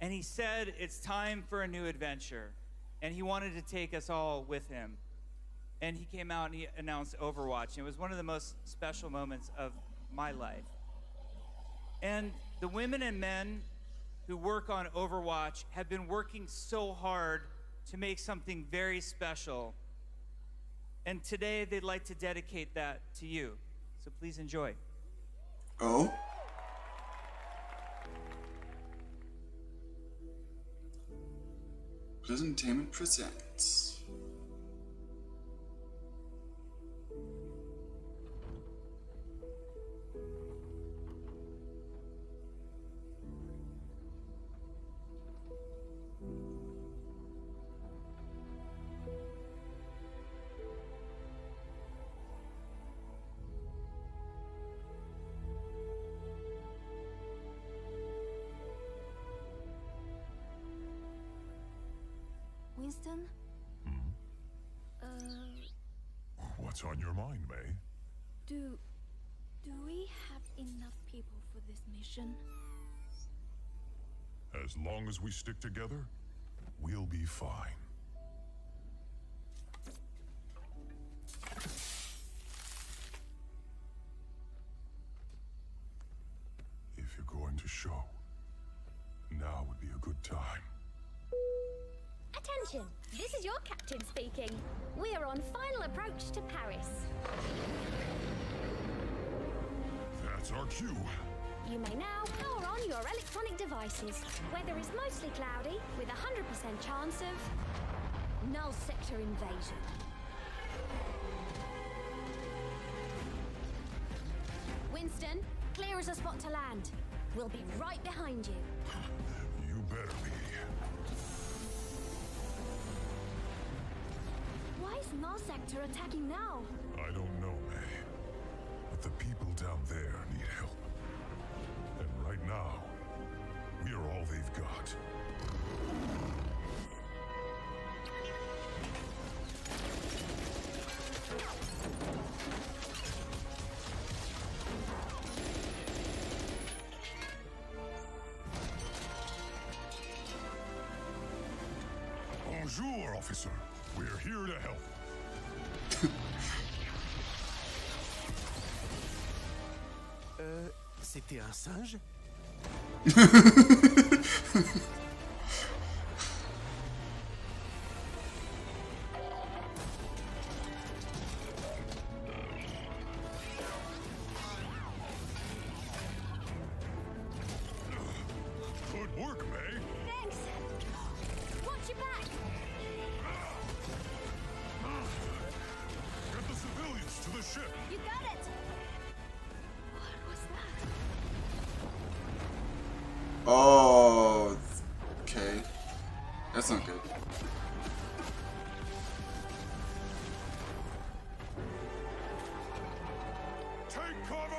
and he said it's time for a new adventure, and he wanted to take us all with him. And he came out and he announced Overwatch. It was one of the most special moments of my life. And the women and men who work on Overwatch have been working so hard to make something very special. And today they'd like to dedicate that to you. So please enjoy. Oh? Blizzard Entertainment presents. Winston? What's on your mind, May? Do we have enough people for this mission? As long as we stick together, we'll be fine. If you're going to show, now would be a good time. Attention! This is your captain speaking. We are on final approach to Paris. That's our cue. You may now power on your electronic devices. Weather is mostly cloudy, with a 100% chance of null sector invasion. Winston, clear as a spot to land. We'll be right behind you. You better be. Why is null sector attacking now? I don't know, May. But the people down there need help. And right now, we are all they've got. Bonjour, officer. We're here to help. C'était un singe? Good work, May. Thanks! Watch your back! Get the civilians to the ship. You got it! What was that? Oh, okay. That's not good. Take cover!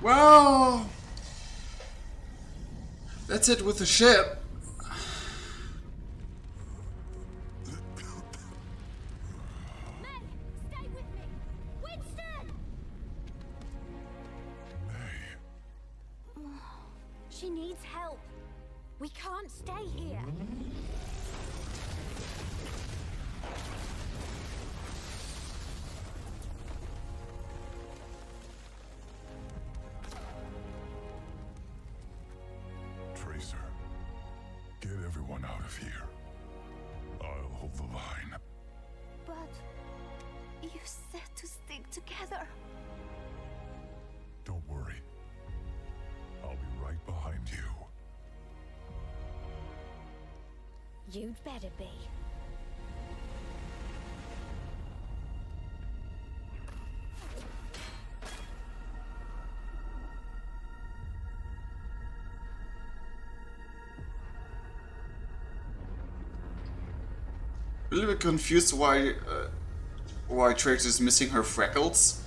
Well, that's it with the ship. Meg, stay with me! Winston! She needs help. We can't stay here. Tracer, get everyone out of here. I'll hold the line. But you said to stick together. Don't worry. I'll be right behind you. You'd better be. A little bit confused why Tracer is missing her freckles.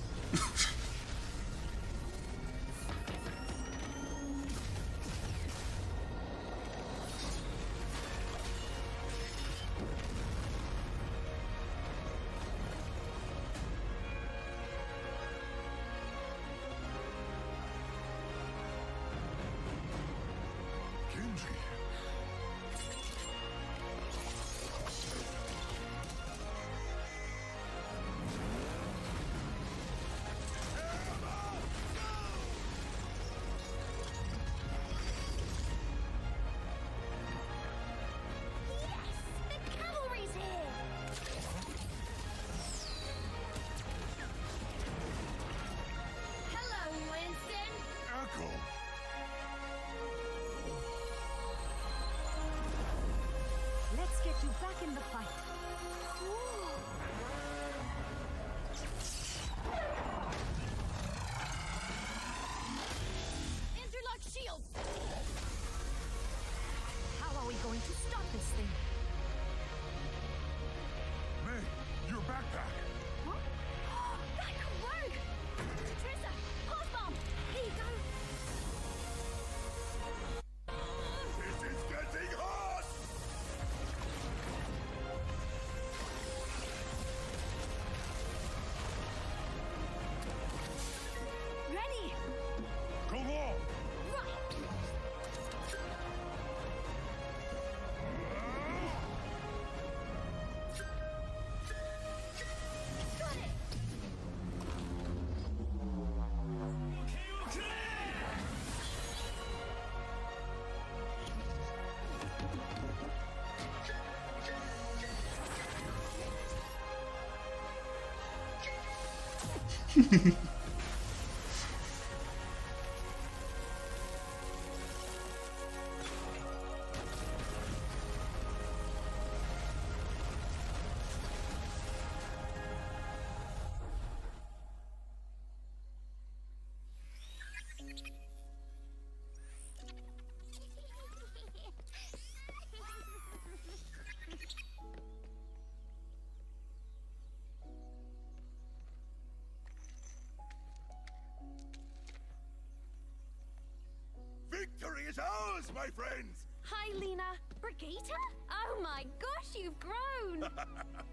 Victory is ours, my friends! Hi, Lena. Brigitte? Oh my gosh, you've grown!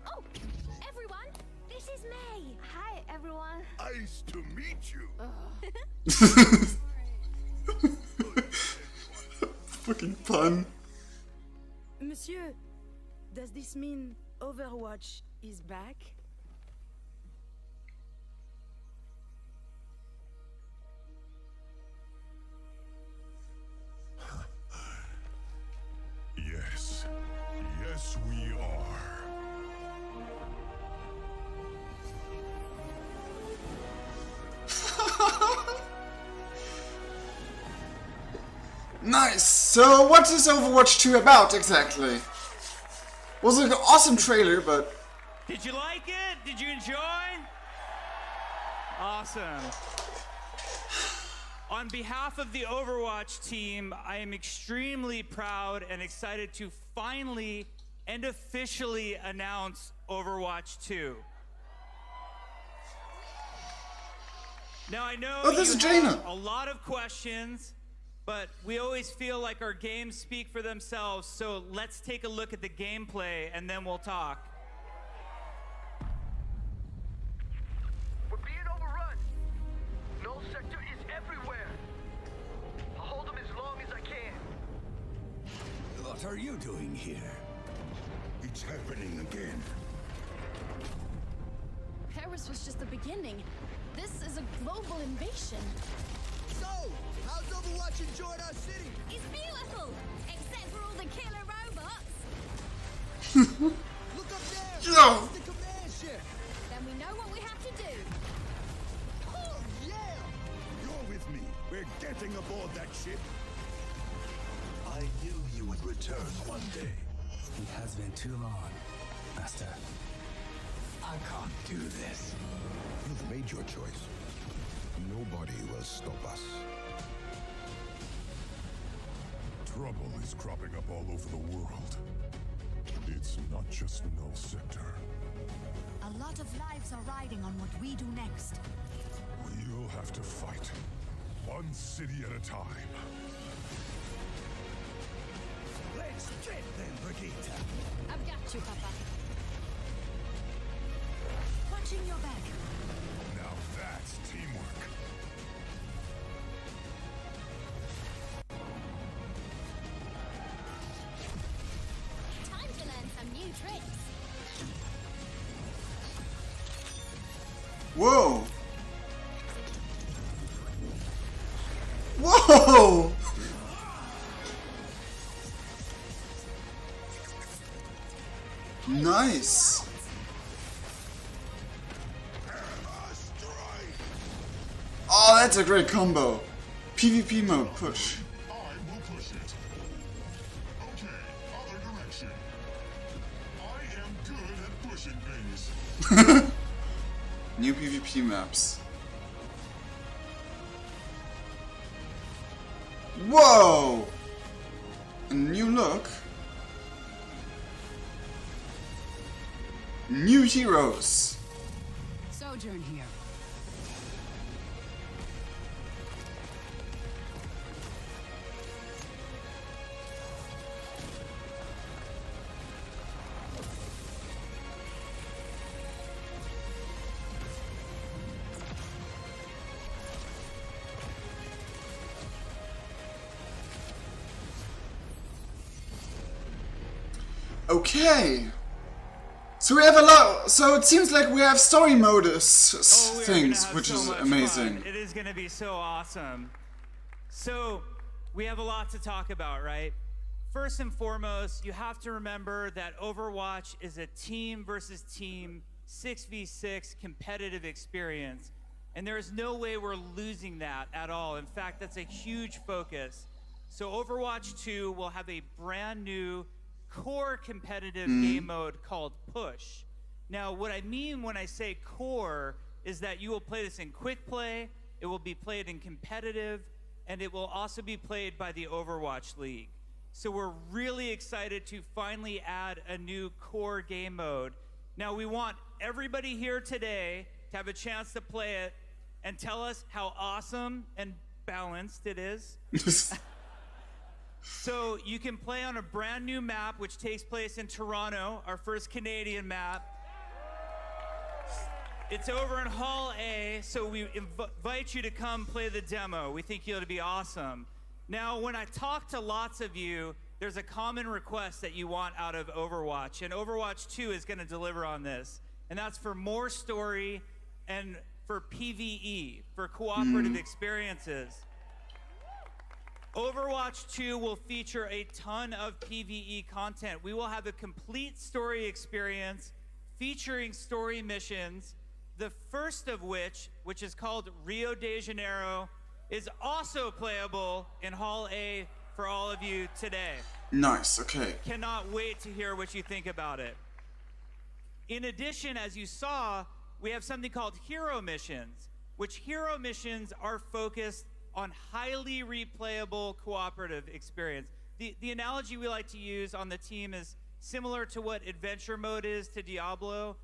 Oh, everyone, this is May. Hi, everyone. Nice to meet you. Fucking pun. Monsieur, does this mean Overwatch is back? Yes. Yes, we are. Nice! So, what is Overwatch 2 about exactly? Was an awesome trailer, but... Did you like it? Did you enjoy? Awesome. On behalf of the Overwatch team, I am extremely proud and excited to finally and officially announce Overwatch 2. Now, I know this is you Jaina. have a lot of questions, but we always feel like our games speak for themselves, so let's take a look at the gameplay and then we'll talk. We're being overrun. Null sector is everywhere. I'll hold them as long as I can. What are you doing here? It's happening again. Paris was just the beginning. This is a global invasion. So, how's Overwatch enjoying our city? It's beautiful, except for all the killer robots. Look up there. Yo. It's the command ship. Then we know what we have to do. Oh, yeah. You're with me. We're getting aboard that ship. I knew you would return one day. It has been too long, Master. I can't do this. You've made your choice. Nobody will stop us. Trouble is cropping up all over the world. And it's not just Null Sector. A lot of lives are riding on what we do next. We'll have to fight. One city at a time. Let's get them, Brigitte. I've got you, Papa. Watching your back. Now that's teamwork. Time to learn some new tricks. Whoa! Whoa! Nice! Oh, that's a great combo. PvP mode push. I will push it. Okay, other direction. I am good at pushing things. New PvP maps. Whoa! A new look. New heroes. Sojourn here. Okay. So we have a lot. So it seems like we have story modus things, which is amazing. Fun. It is going to be so awesome. So we have a lot to talk about, right? First and foremost, you have to remember that Overwatch is a team versus team 6v6 competitive experience. And there is no way we're losing that at all. In fact, that's a huge focus. So Overwatch 2 will have a brand new core competitive game mode called Push. Now, what I mean when I say core is that you will play this in quick play, it will be played in competitive, and it will also be played by the Overwatch League. So we're really excited to finally add a new core game mode. Now, we want everybody here today to have a chance to play it and tell us how awesome and balanced it is. So you can play on a brand new map, which takes place in Toronto, our first Canadian map. It's over in Hall A, so we invite you to come play the demo. We think it'll be awesome. Now, when I talk to lots of you, there's a common request that you want out of Overwatch, and Overwatch 2 is going to deliver on this. And that's for more story and for PvE, for cooperative experiences. Overwatch 2 will feature a ton of PvE content. We will have a complete story experience featuring story missions, the first of which is called Rio de Janeiro, is also playable in Hall A for all of you today. Nice, okay. Cannot wait to hear what you think about it. In addition, as you saw, we have something called hero missions, which hero missions are focused on highly replayable cooperative experience. The analogy we like to use on the team is similar to what adventure mode is to Diablo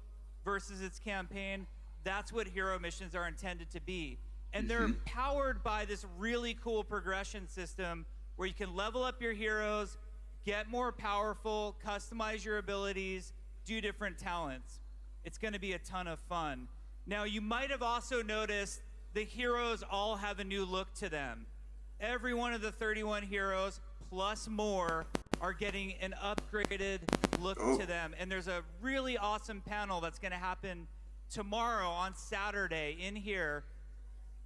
versus its campaign. That's what hero missions are intended to be. And they're powered by this really cool progression system where you can level up your heroes, get more powerful, customize your abilities, do different talents. It's going to be a ton of fun. Now, you might have also noticed the heroes all have a new look to them. Every one of the 31 heroes, plus more, are getting an upgraded look to them. And there's a really awesome panel that's going to happen tomorrow on Saturday in here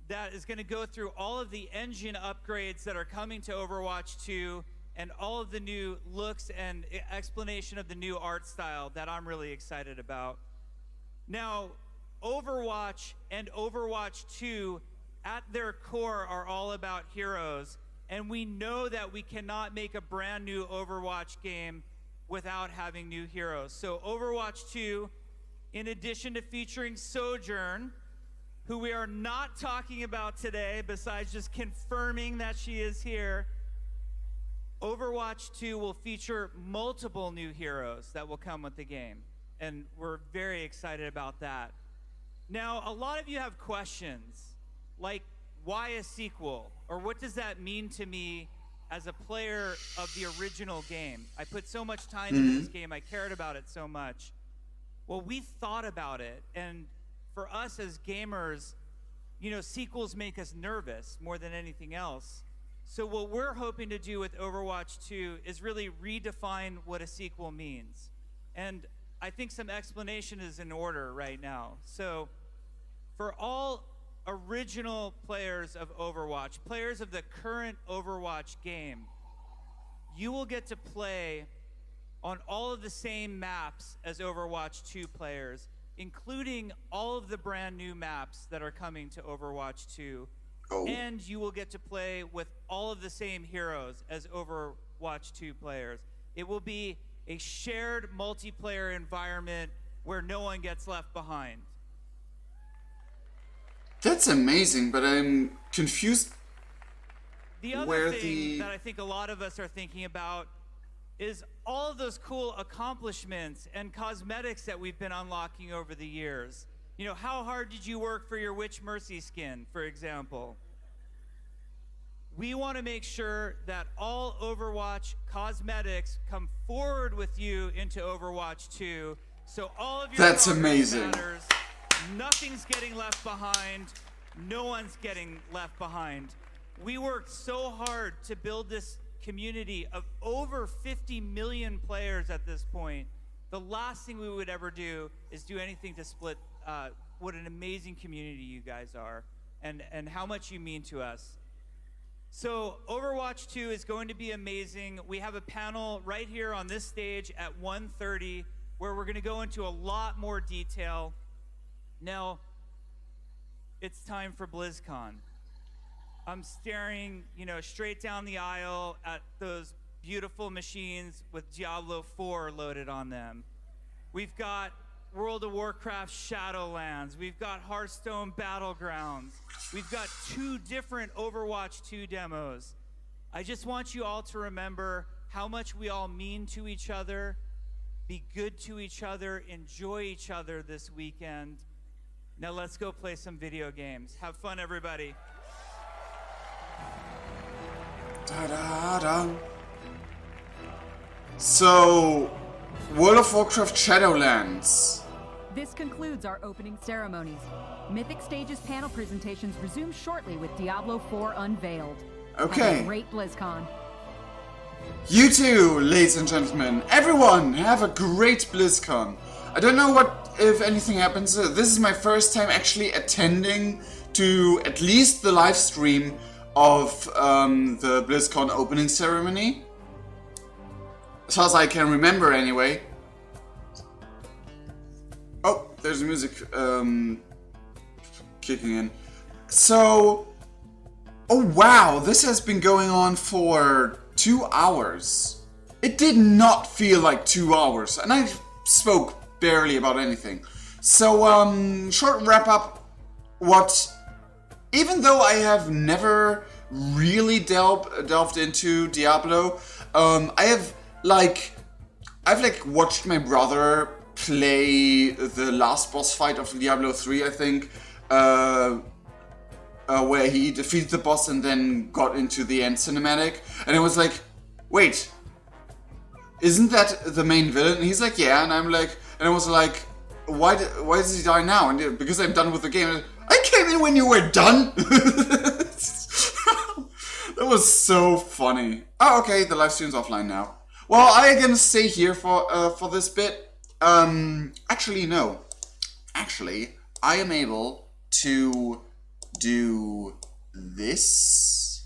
that is going to go through all of the engine upgrades that are coming to Overwatch 2 and all of the new looks and explanation of the new art style that I'm really excited about. Now, Overwatch and Overwatch 2 at their core are all about heroes, and we know that we cannot make a brand new Overwatch game without having new heroes. So Overwatch 2, in addition to featuring Sojourn, who we are not talking about today besides just confirming that she is here, Overwatch 2 will feature multiple new heroes that will come with the game, and we're very excited about that. Now, a lot of you have questions, like why a sequel? Or what does that mean to me as a player of the original game? I put so much time into this game, I cared about it so much. Well, we thought about it, and for us as gamers, you know, sequels make us nervous more than anything else. So what we're hoping to do with Overwatch 2 is really redefine what a sequel means. And I think some explanation is in order right now. So for all original players of Overwatch, players of the current Overwatch game, you will get to play on all of the same maps as Overwatch 2 players, including all of the brand new maps that are coming to Overwatch 2. And you will get to play with all of the same heroes as Overwatch 2 players. It will be a shared multiplayer environment where no one gets left behind. That's amazing, but I'm confused. The other thing that I think a lot of us are thinking about is all of those cool accomplishments and cosmetics that we've been unlocking over the years. You know, how hard did you work for your Witch Mercy skin, for example? We want to make sure that all Overwatch cosmetics come forward with you into Overwatch 2, so all of your That's amazing. matters, nothing's getting left behind, no one's getting left behind. We worked so hard to build this community of over 50 million players at this point. The last thing we would ever do is do anything to split what an amazing community you guys are and how much you mean to us. So Overwatch 2 is going to be amazing. We have a panel right here on this stage at 1:30 where we're going to go into a lot more detail. Now, it's time for BlizzCon. I'm staring, straight down the aisle at those beautiful machines with Diablo 4 loaded on them. We've got World of Warcraft Shadowlands. We've got Hearthstone Battlegrounds. We've got 2 different Overwatch 2 demos. I just want you all to remember how much we all mean to each other. Be good to each other. Enjoy each other this weekend. Now let's go play some video games. Have fun, everybody. Da-da-da. So, World of Warcraft Shadowlands. This concludes our opening ceremonies. Mythic Stages panel presentations resume shortly with Diablo 4 unveiled. Okay. Have a great BlizzCon. You too, ladies and gentlemen. Everyone, have a great BlizzCon. I don't know if anything happens. This is my first time actually attending to at least the live stream of the BlizzCon opening ceremony. As far as I can remember, anyway. Oh, there's music kicking in. So, oh wow, this has been going on for 2 hours. It did not feel like 2 hours, and I spoke barely about anything. So, short wrap up. Even though I have never really delved into Diablo, I've watched my brother play the last boss fight of Diablo 3, I think, where he defeated the boss and then got into the end cinematic, and I was like, wait, isn't that the main villain? And he's like, yeah, and I was like, why does he die now? And because I'm done with the game. I came in when you were done. That was so funny. Oh, okay, the live stream's offline now. Well, I gonna stay here for this bit. Actually, no. Actually, I am able to do this.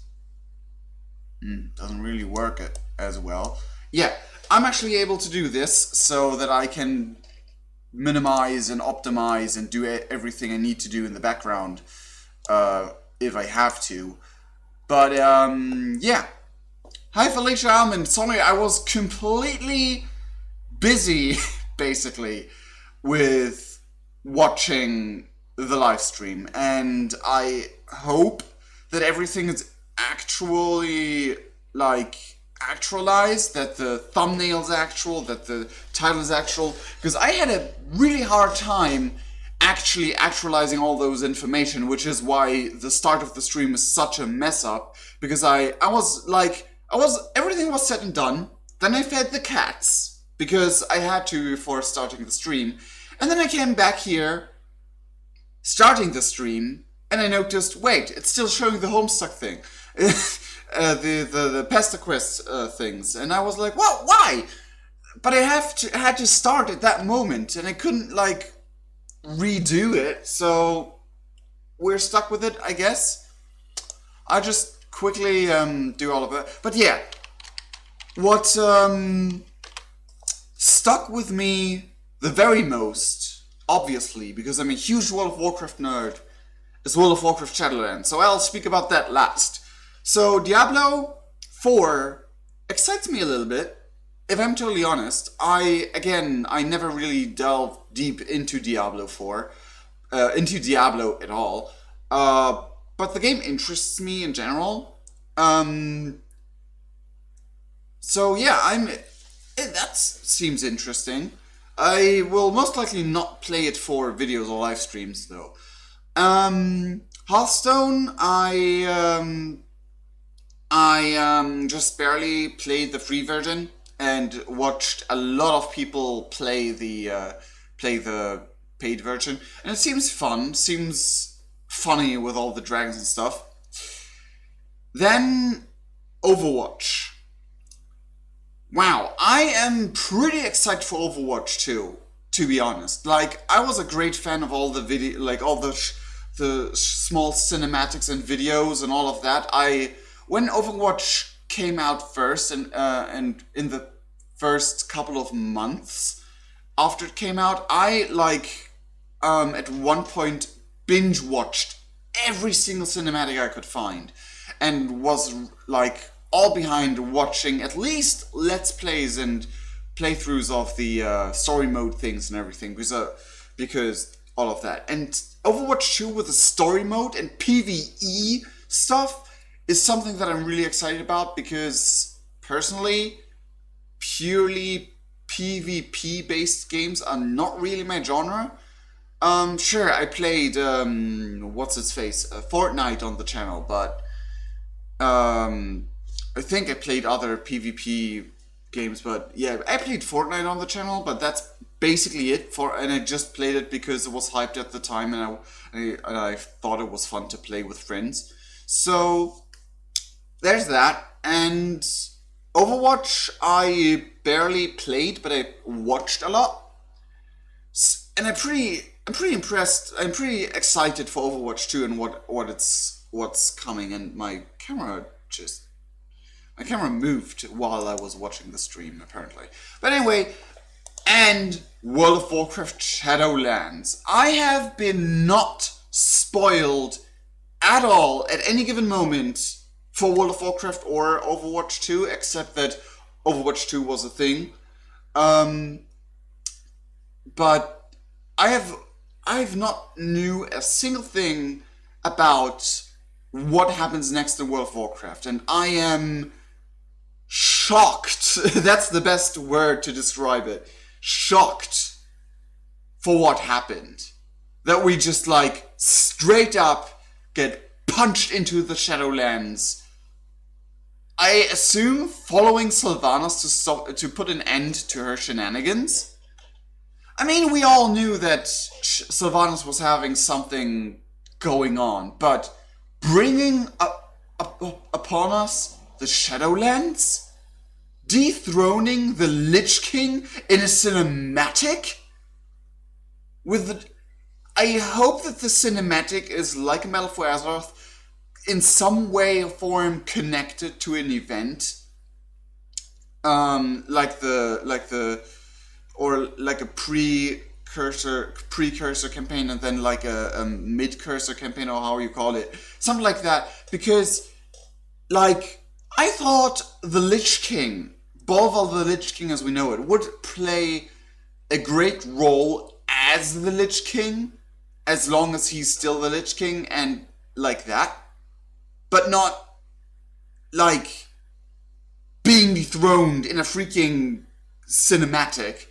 Doesn't really work as well. Yeah, I'm actually able to do this so that I can minimize and optimize and do everything I need to do in the background if I have to. But yeah. Hi Felicia Almond. Sorry, I was completely busy basically with watching the live stream, and I hope that everything is actually actualized, that the thumbnail's actual, that the title is actual, because I had a really hard time actually actualizing all those information, which is why the start of the stream is such a mess up, because everything was said and done, then I fed the cats, because I had to before starting the stream, and then I came back here, starting the stream, and I noticed, wait, it's still showing the Homestuck thing. The Pasta Quest things, and I was like, well, why? But I had to start at that moment, and I couldn't redo it, so we're stuck with it, I guess. I'll just quickly do all of that. But yeah, what stuck with me the very most, obviously, because I'm a huge World of Warcraft nerd, is World of Warcraft Shadowlands, so I'll speak about that last. So Diablo 4 excites me a little bit. If I'm totally honest, I never really delved deep into Diablo 4, into Diablo at all. But the game interests me in general. So yeah, that seems interesting. I will most likely not play it for videos or live streams though. Hearthstone, I just barely played the free version and watched a lot of people play the paid version, and it seems fun, seems funny with all the dragons and stuff. Then Overwatch. Wow, I am pretty excited for Overwatch 2, to be honest. I was a great fan of all the video, all the small cinematics and videos and all of that. When Overwatch came out first, and in the first couple of months after it came out, I at one point binge watched every single cinematic I could find, and was like all behind watching at least Let's Plays and playthroughs of the story mode things and everything, because all of that. And Overwatch 2 with the story mode and PvE stuff is something that I'm really excited about, because personally, purely PvP based games are not really my genre. Sure, I played Fortnite on the channel, but I think I played other PvP games, but yeah, I played Fortnite on the channel, but that's basically it. And I just played it because it was hyped at the time, and I thought it was fun to play with friends. So there's that. And Overwatch I barely played, but I watched a lot, and I'm pretty impressed. I'm pretty excited for Overwatch 2 and what's coming. And my camera moved while I was watching the stream, apparently. But anyway, and World of Warcraft Shadowlands. I have been not spoiled at all at any given moment for World of Warcraft or Overwatch 2, except that Overwatch 2 was a thing. But I've not knew a single thing about what happens next in World of Warcraft, and I am shocked. That's the best word to describe it. Shocked for what happened. That we just like straight up get punched into the Shadowlands. I assume following Sylvanas to put an end to her shenanigans. I mean, we all knew that Sylvanas was having something going on, but bringing upon us the Shadowlands, dethroning the Lich King in a cinematic, I hope that the cinematic is like Battle for Azeroth, in some way or form connected to an event, like a precursor campaign, and then like a mid-cursor campaign, or how you call it, something like that. Because, like, I thought the Lich King, Bolvar the Lich King as we know it, would play a great role as the Lich King, as long as he's still the Lich King, and like that. But not, like, being dethroned in a freaking cinematic,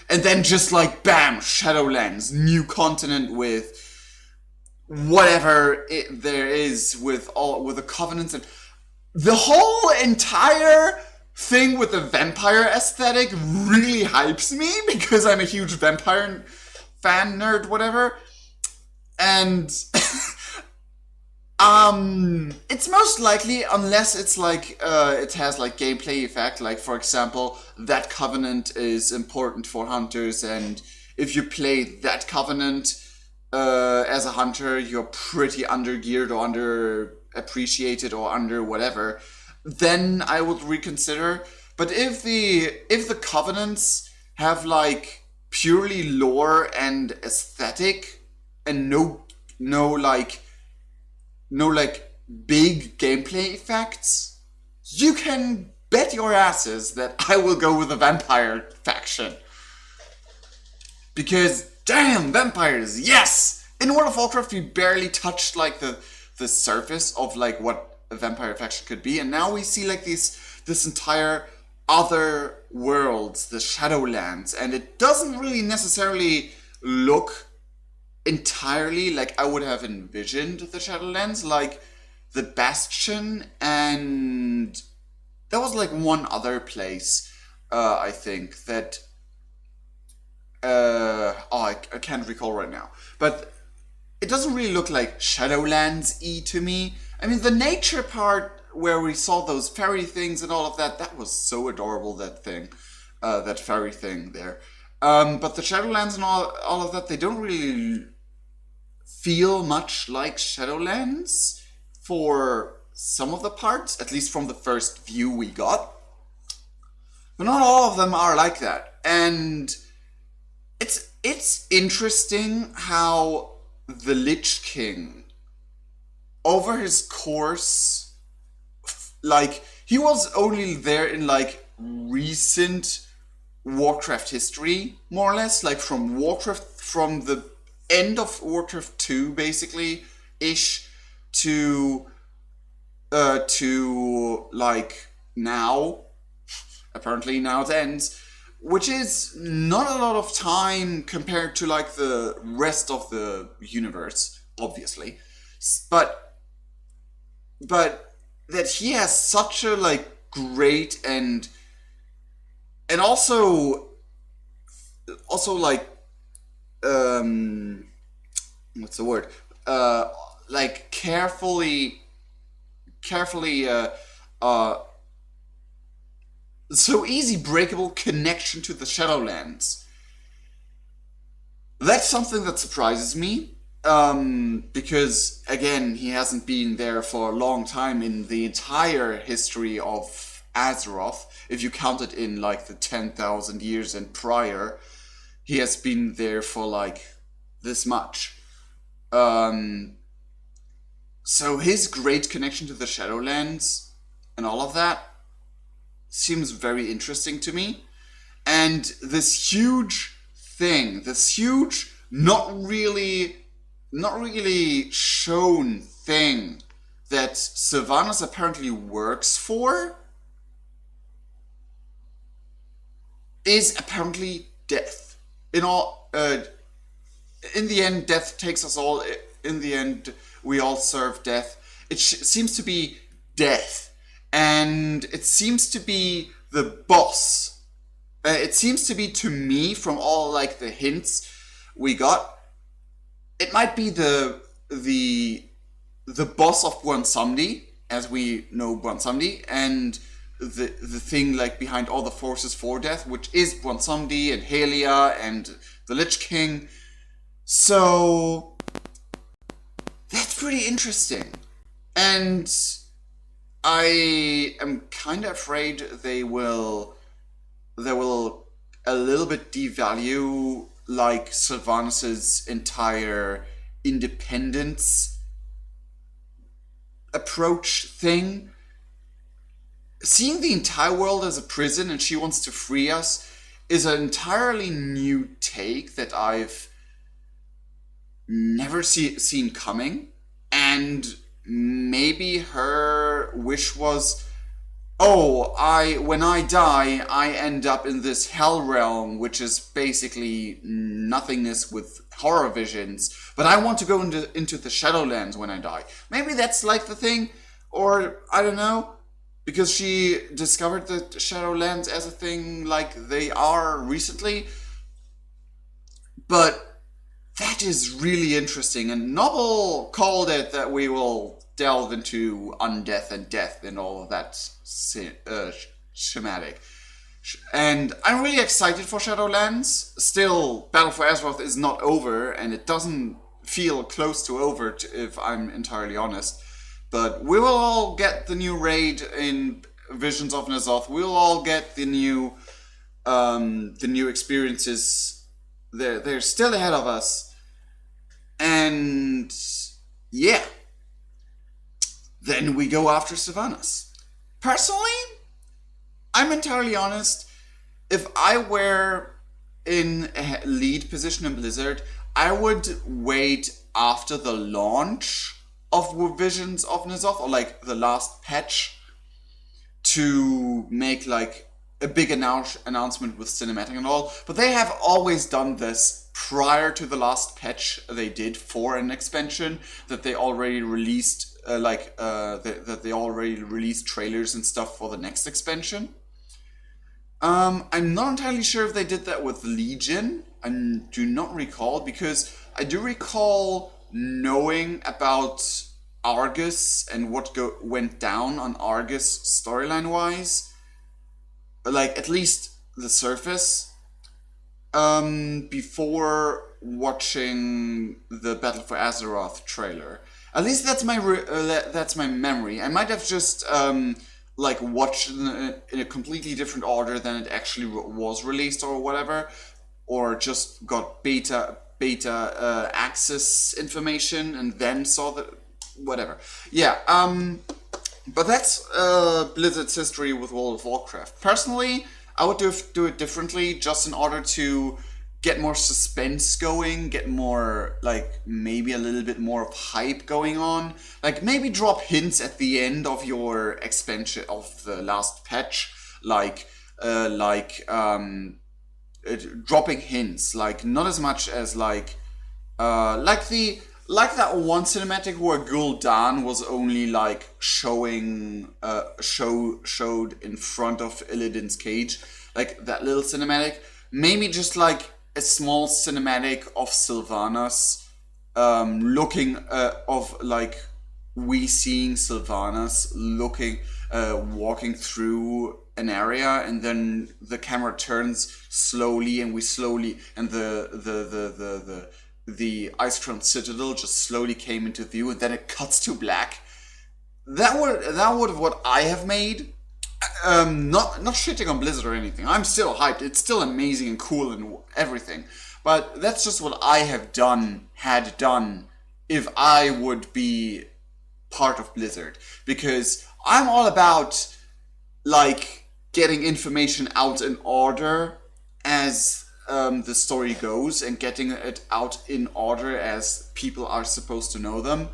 and then just like, bam, Shadowlands, new continent with whatever there is with the Covenants, and the whole entire thing with the vampire aesthetic really hypes me, because I'm a huge vampire fan nerd, whatever. And it's most likely, unless it's like it has like gameplay effect, like for example, that Covenant is important for hunters, and if you play that Covenant as a hunter, you're pretty undergeared or underappreciated or under whatever, then I would reconsider. But if the Covenants have like purely lore and aesthetic and no big gameplay effects, you can bet your asses that I will go with the vampire faction. Because, damn, vampires, yes! In World of Warcraft, we barely touched like the surface of like what a vampire faction could be, and now we see like this entire other worlds, the Shadowlands, and it doesn't really necessarily look entirely like I would have envisioned the Shadowlands, like the Bastion, and there was like one other place, I think, that I can't recall right now, but it doesn't really look like Shadowlands-y to me. I mean, the nature part where we saw those fairy things and all of that, that was so adorable, that thing, that fairy thing there. But the Shadowlands and all of that, they don't really feel much like Shadowlands for some of the parts, at least from the first view we got. But not all of them are like that. And it's interesting how the Lich King over his course, like, he was only there in, like, recent Warcraft history, more or less, like, from the end of Warcraft 2, basically, ish, to like, now. Apparently now it ends, which is not a lot of time compared to, like, the rest of the universe, obviously, but that he has such a, like, great and also like, what's the word, like, carefully so easy breakable connection to the Shadowlands. That's something that surprises me, because, again, he hasn't been there for a long time in the entire history of Azeroth. If you count it in, like, the 10,000 years and prior, he has been there for, like, this much. So his great connection to the Shadowlands and all of that seems very interesting to me. And this huge thing, this huge, not really shown thing that Sylvanas apparently works for is apparently death. In the end, death takes us all. In the end, we all serve death. It seems to be death. And it seems to be the boss. It seems to be, to me, from all, like, the hints we got, it might be the boss of Bwonsamdi, as we know Bwonsamdi, and the thing, like, behind all the forces for death, which is Bwonsamdi and Helia and the Lich King. So that's pretty interesting. And I am kind of afraid they will a little bit devalue, like, Sylvanas' entire independence approach thing. Seeing the entire world as a prison and she wants to free us is an entirely new take that I've never seen coming. And maybe her wish was, when I die, I end up in this hell realm, which is basically nothingness with horror visions, but I want to go into the Shadowlands when I die. Maybe that's, like, the thing, or I don't know, because she discovered the Shadowlands as a thing like they are recently. But that is really interesting, and Novel called it that we will delve into undeath and death and all of that schematic. And I'm really excited for Shadowlands. Still, Battle for Azeroth is not over, and it doesn't feel close to over, if I'm entirely honest. But we will all get the new raid in Visions of N'Zoth. We'll all get the new experiences. They're still ahead of us. And yeah. Then we go after Sylvanas. Personally, I'm entirely honest. If I were in a lead position in Blizzard, I would wait after the launch of Visions of N'Zoth, or like the last patch, to make like a big announcement with cinematic and all. But they have always done this prior to the last patch they did for an expansion, that they already released that they already released trailers and stuff for the next expansion. I'm not entirely sure if they did that with Legion. I do not recall, because I do recall knowing about Argus and what went down on Argus storyline-wise. Like, at least the surface. Before watching the Battle for Azeroth trailer. At least that's my memory. I might have just watched in a completely different order than it actually was released or whatever, or just got beta access information and then saw whatever. Yeah, but that's Blizzard's history with World of Warcraft. Personally, I would do it differently, just in order to get more suspense going, get more, like, maybe a little bit more of hype going on. Like, maybe drop hints at the end of your expansion of the last patch, dropping hints, like, not as much as, like that one cinematic where Gul'dan was only, like, showed in front of Illidan's cage, like, that little cinematic. Maybe just, like, a small cinematic of Sylvanas, we seeing Sylvanas walking through an area, and then the camera turns slowly, and the Ice-Crown Citadel just slowly came into view, and then it cuts to black. That would have what I have made. Not shitting on Blizzard or anything. I'm still hyped. It's still amazing and cool and everything. But that's just what I had done if I would be part of Blizzard. Because I'm all about, like, getting information out in order as the story goes, and getting it out in order as people are supposed to know them.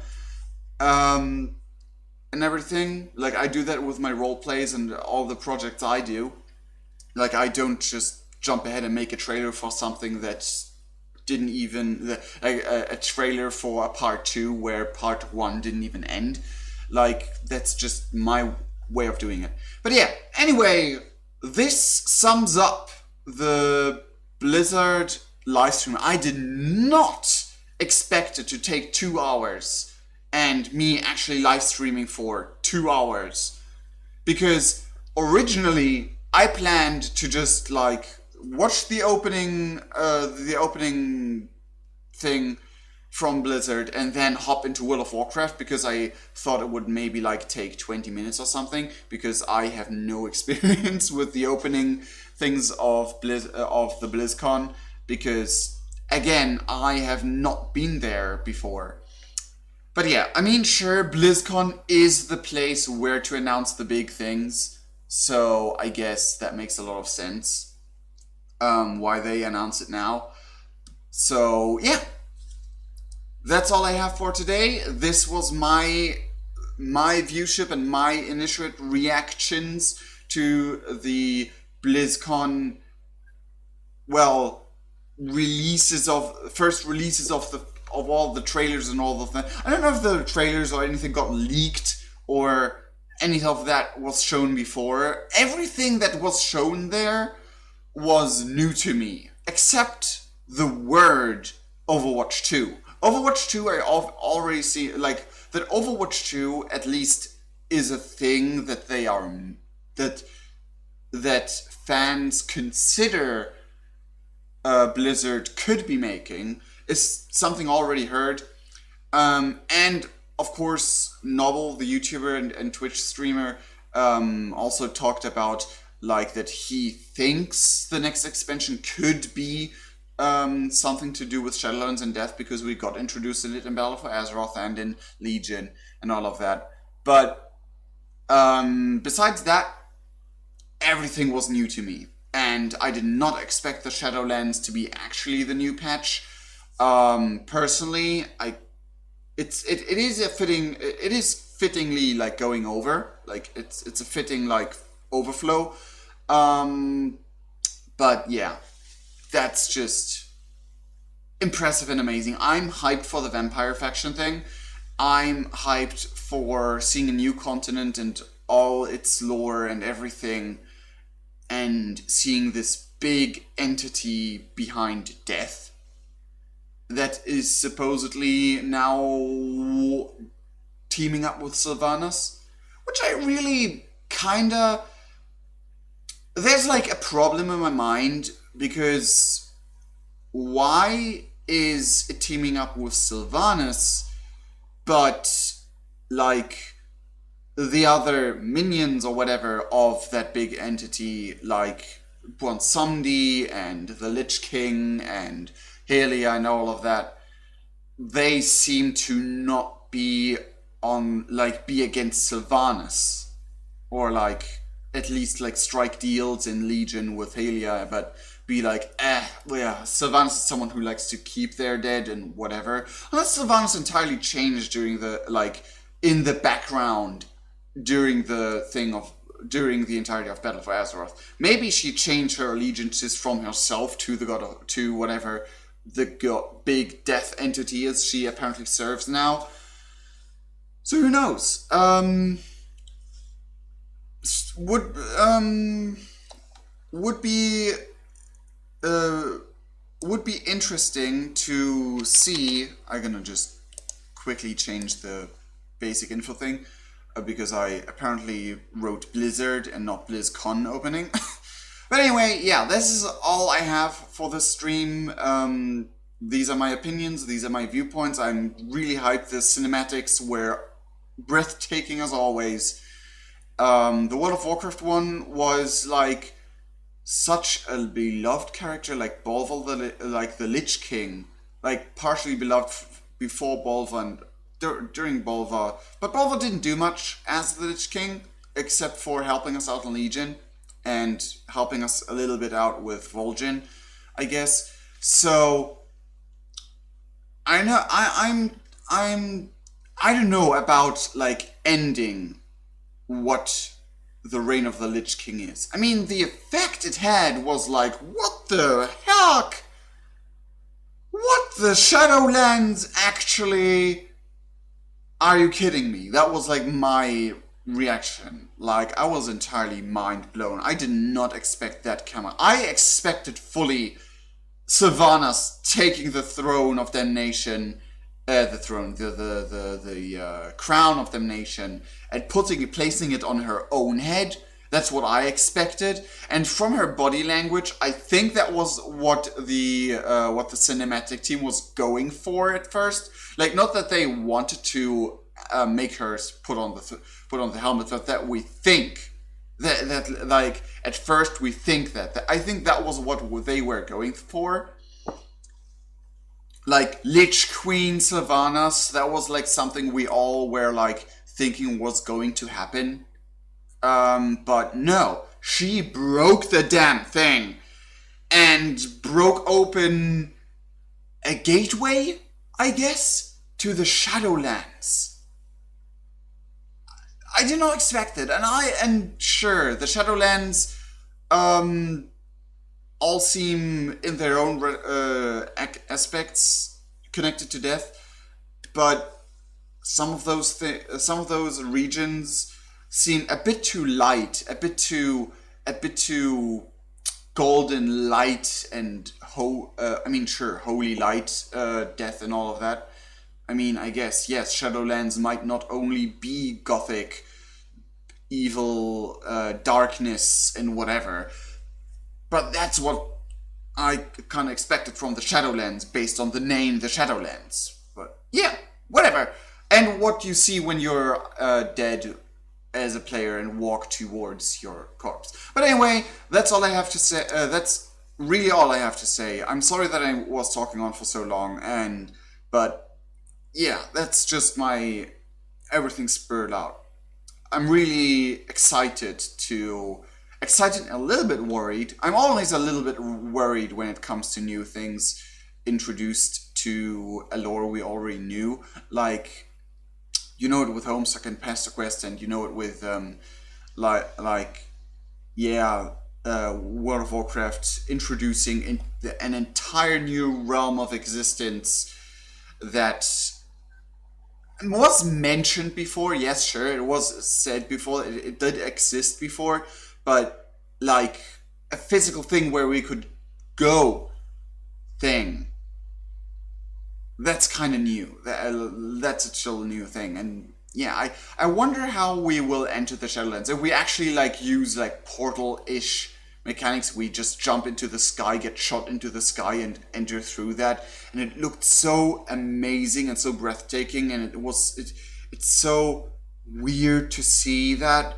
And everything. Like, I do that with my role plays and all the projects I do. Like, I don't just jump ahead and make a trailer for something that didn't even... a trailer for a part 2 where part 1 didn't even end. Like, that's just my way of doing it. But yeah, anyway, this sums up the Blizzard livestream. I did not expect it to take 2 hours. And me actually live streaming for 2 hours. Because originally I planned to just, like, watch the opening thing from Blizzard and then hop into World of Warcraft, because I thought it would maybe, like, take 20 minutes or something, because I have no experience with the opening things of the BlizzCon, because, again, I have not been there before. But yeah, I mean, sure, BlizzCon is the place where to announce the big things, so I guess that makes a lot of sense, why they announce it now. So yeah, that's all I have for today. This was my viewship and my initial reactions to the BlizzCon, well, first releases of all the trailers and all of that. I don't know if the trailers or anything got leaked or any of that was shown before. Everything that was shown there was new to me, except the word Overwatch 2. Overwatch 2, I already see, like, that Overwatch 2 at least is a thing that they are, that fans consider Blizzard could be making, is something already heard. And of course, Novel, the YouTuber and Twitch streamer, also talked about, like, that he thinks the next expansion could be something to do with Shadowlands and Death, because we got introduced in it in Battle for Azeroth and in Legion and all of that. But besides that, everything was new to me. And I did not expect the Shadowlands to be actually the new patch. Personally, it is fittingly, like, going over, like, it's a fitting, like, overflow, but yeah, that's just impressive and amazing. I'm hyped for the vampire faction thing. I'm hyped for seeing a new continent and all its lore and everything, and seeing this big entity behind Death that is supposedly now teaming up with Sylvanas, which I really kinda... There's, like, a problem in my mind, because why is it teaming up with Sylvanas, but, like, the other minions or whatever of that big entity, like Bronsamdi and the Lich King and Helia and all of that, they seem to not be like be against Sylvanas, or like at least like strike deals in Legion with Halia, but be like, well, yeah, Sylvanas is someone who likes to keep their dead and whatever. Unless Sylvanas entirely changed during the, like, in the background during the entirety of Battle for Azeroth. Maybe she changed her allegiances from herself to the god of, to whatever the big death entity is she apparently serves now. So who knows? Would be interesting to see. I'm gonna just quickly change the basic info thing because I apparently wrote Blizzard and not BlizzCon Opening. But anyway, yeah, this is all I have for the stream. These are my opinions, these are my viewpoints. I'm really hyped. The cinematics were breathtaking as always. The World of Warcraft one was like such a beloved character, like Bolvar, like the Lich King, like partially beloved before Bolvar and during Bolvar. But Bolvar didn't do much as the Lich King, except for helping us out in Legion and helping us a little bit out with Vol'jin, I guess. So I know I don't know about like ending what the Reign of the Lich King is. I mean, the effect it had was like, what the heck? What the Shadowlands actually? Are you kidding me? That was like my reaction. Like, I was entirely mind blown. I did not expect that coming. I expected fully Sylvanas taking the throne of damnation, the crown of damnation, and placing it on her own head. That's what I expected. And from her body language, I think that was what the cinematic team was going for at first. Like, not that they wanted to make her put on the helmet, but that we think that like at first we think that I think that was what they were going for. Like Lich Queen Sylvanas, that was like something we all were like thinking was going to happen. But no, she broke the damn thing and broke open a gateway, I guess, to the Shadowlands. I did not expect it, and sure, the Shadowlands all seem in their own aspects connected to death, but some of those regions seem a bit too light, a bit too golden light and holy light, death and all of that. I mean, I guess, yes, Shadowlands might not only be gothic, evil, darkness and whatever, but that's what I kind of expected from the Shadowlands based on the name, the Shadowlands. But yeah, whatever. And what you see when you're dead as a player and walk towards your corpse. But anyway, that's all I have to say. That's really all I have to say. I'm sorry that I was talking on for so long, but yeah, that's just my everything spurred out. I'm really excited and a little bit worried. I'm always a little bit worried when it comes to new things introduced to a lore we already knew. Like, you know it with Homestuck and Pastor Quest, and you know it with World of Warcraft introducing an entire new realm of existence that was mentioned before. Yes, sure, it was said before, it did exist before, but like a physical thing where we could go thing, that's kind of new. That's a chill new thing. And yeah, I wonder how we will enter the Shadowlands. If we actually like use like portal-ish mechanics, we just jump into the sky, get shot into the sky and enter through that. And it looked so amazing and so breathtaking, and it's so weird to see that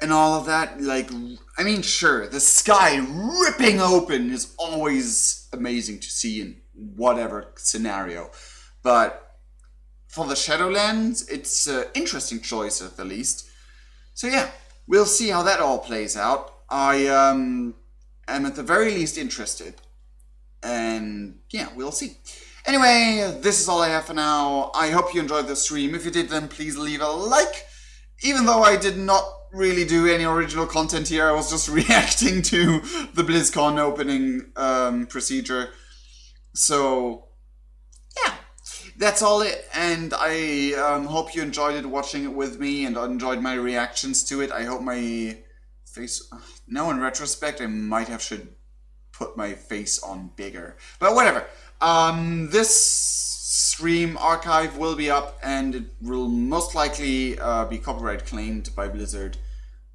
and all of that. Like, I mean, sure, the sky ripping open is always amazing to see in whatever scenario, but for the Shadowlands, it's an interesting choice at the least. So yeah, we'll see how that all plays out. I am at the very least interested. And yeah, we'll see. Anyway, this is all I have for now. I hope you enjoyed the stream. If you did, then please leave a like. Even though I did not really do any original content here, I was just reacting to the Blizzcon opening procedure. So yeah, that's all it. And I hope you enjoyed it, watching it with me, and enjoyed my reactions to it. I hope my face... Now in retrospect, I might have should put my face on bigger. But whatever. This stream archive will be up, and it will most likely be copyright claimed by Blizzard,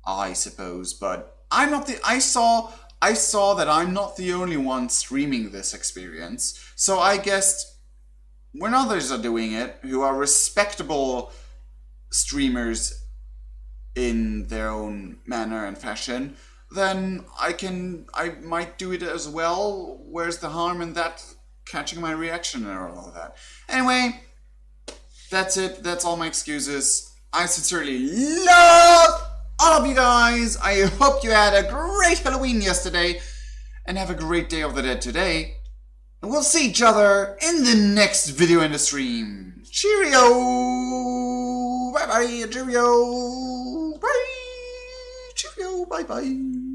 I suppose. But I'm not the... I saw that I'm not the only one streaming this experience. So I guessed when others are doing it, who are respectable streamers in their own manner and fashion, then I might do it as well. Where's the harm in that? Catching my reaction and all of that. Anyway, that's it. That's all my excuses. I sincerely love all of you guys. I hope you had a great Halloween yesterday and have a great Day of the Dead today. And we'll see each other in the next video in the stream. Cheerio! Bye bye! Cheerio! Bye! Cheerio! Bye bye!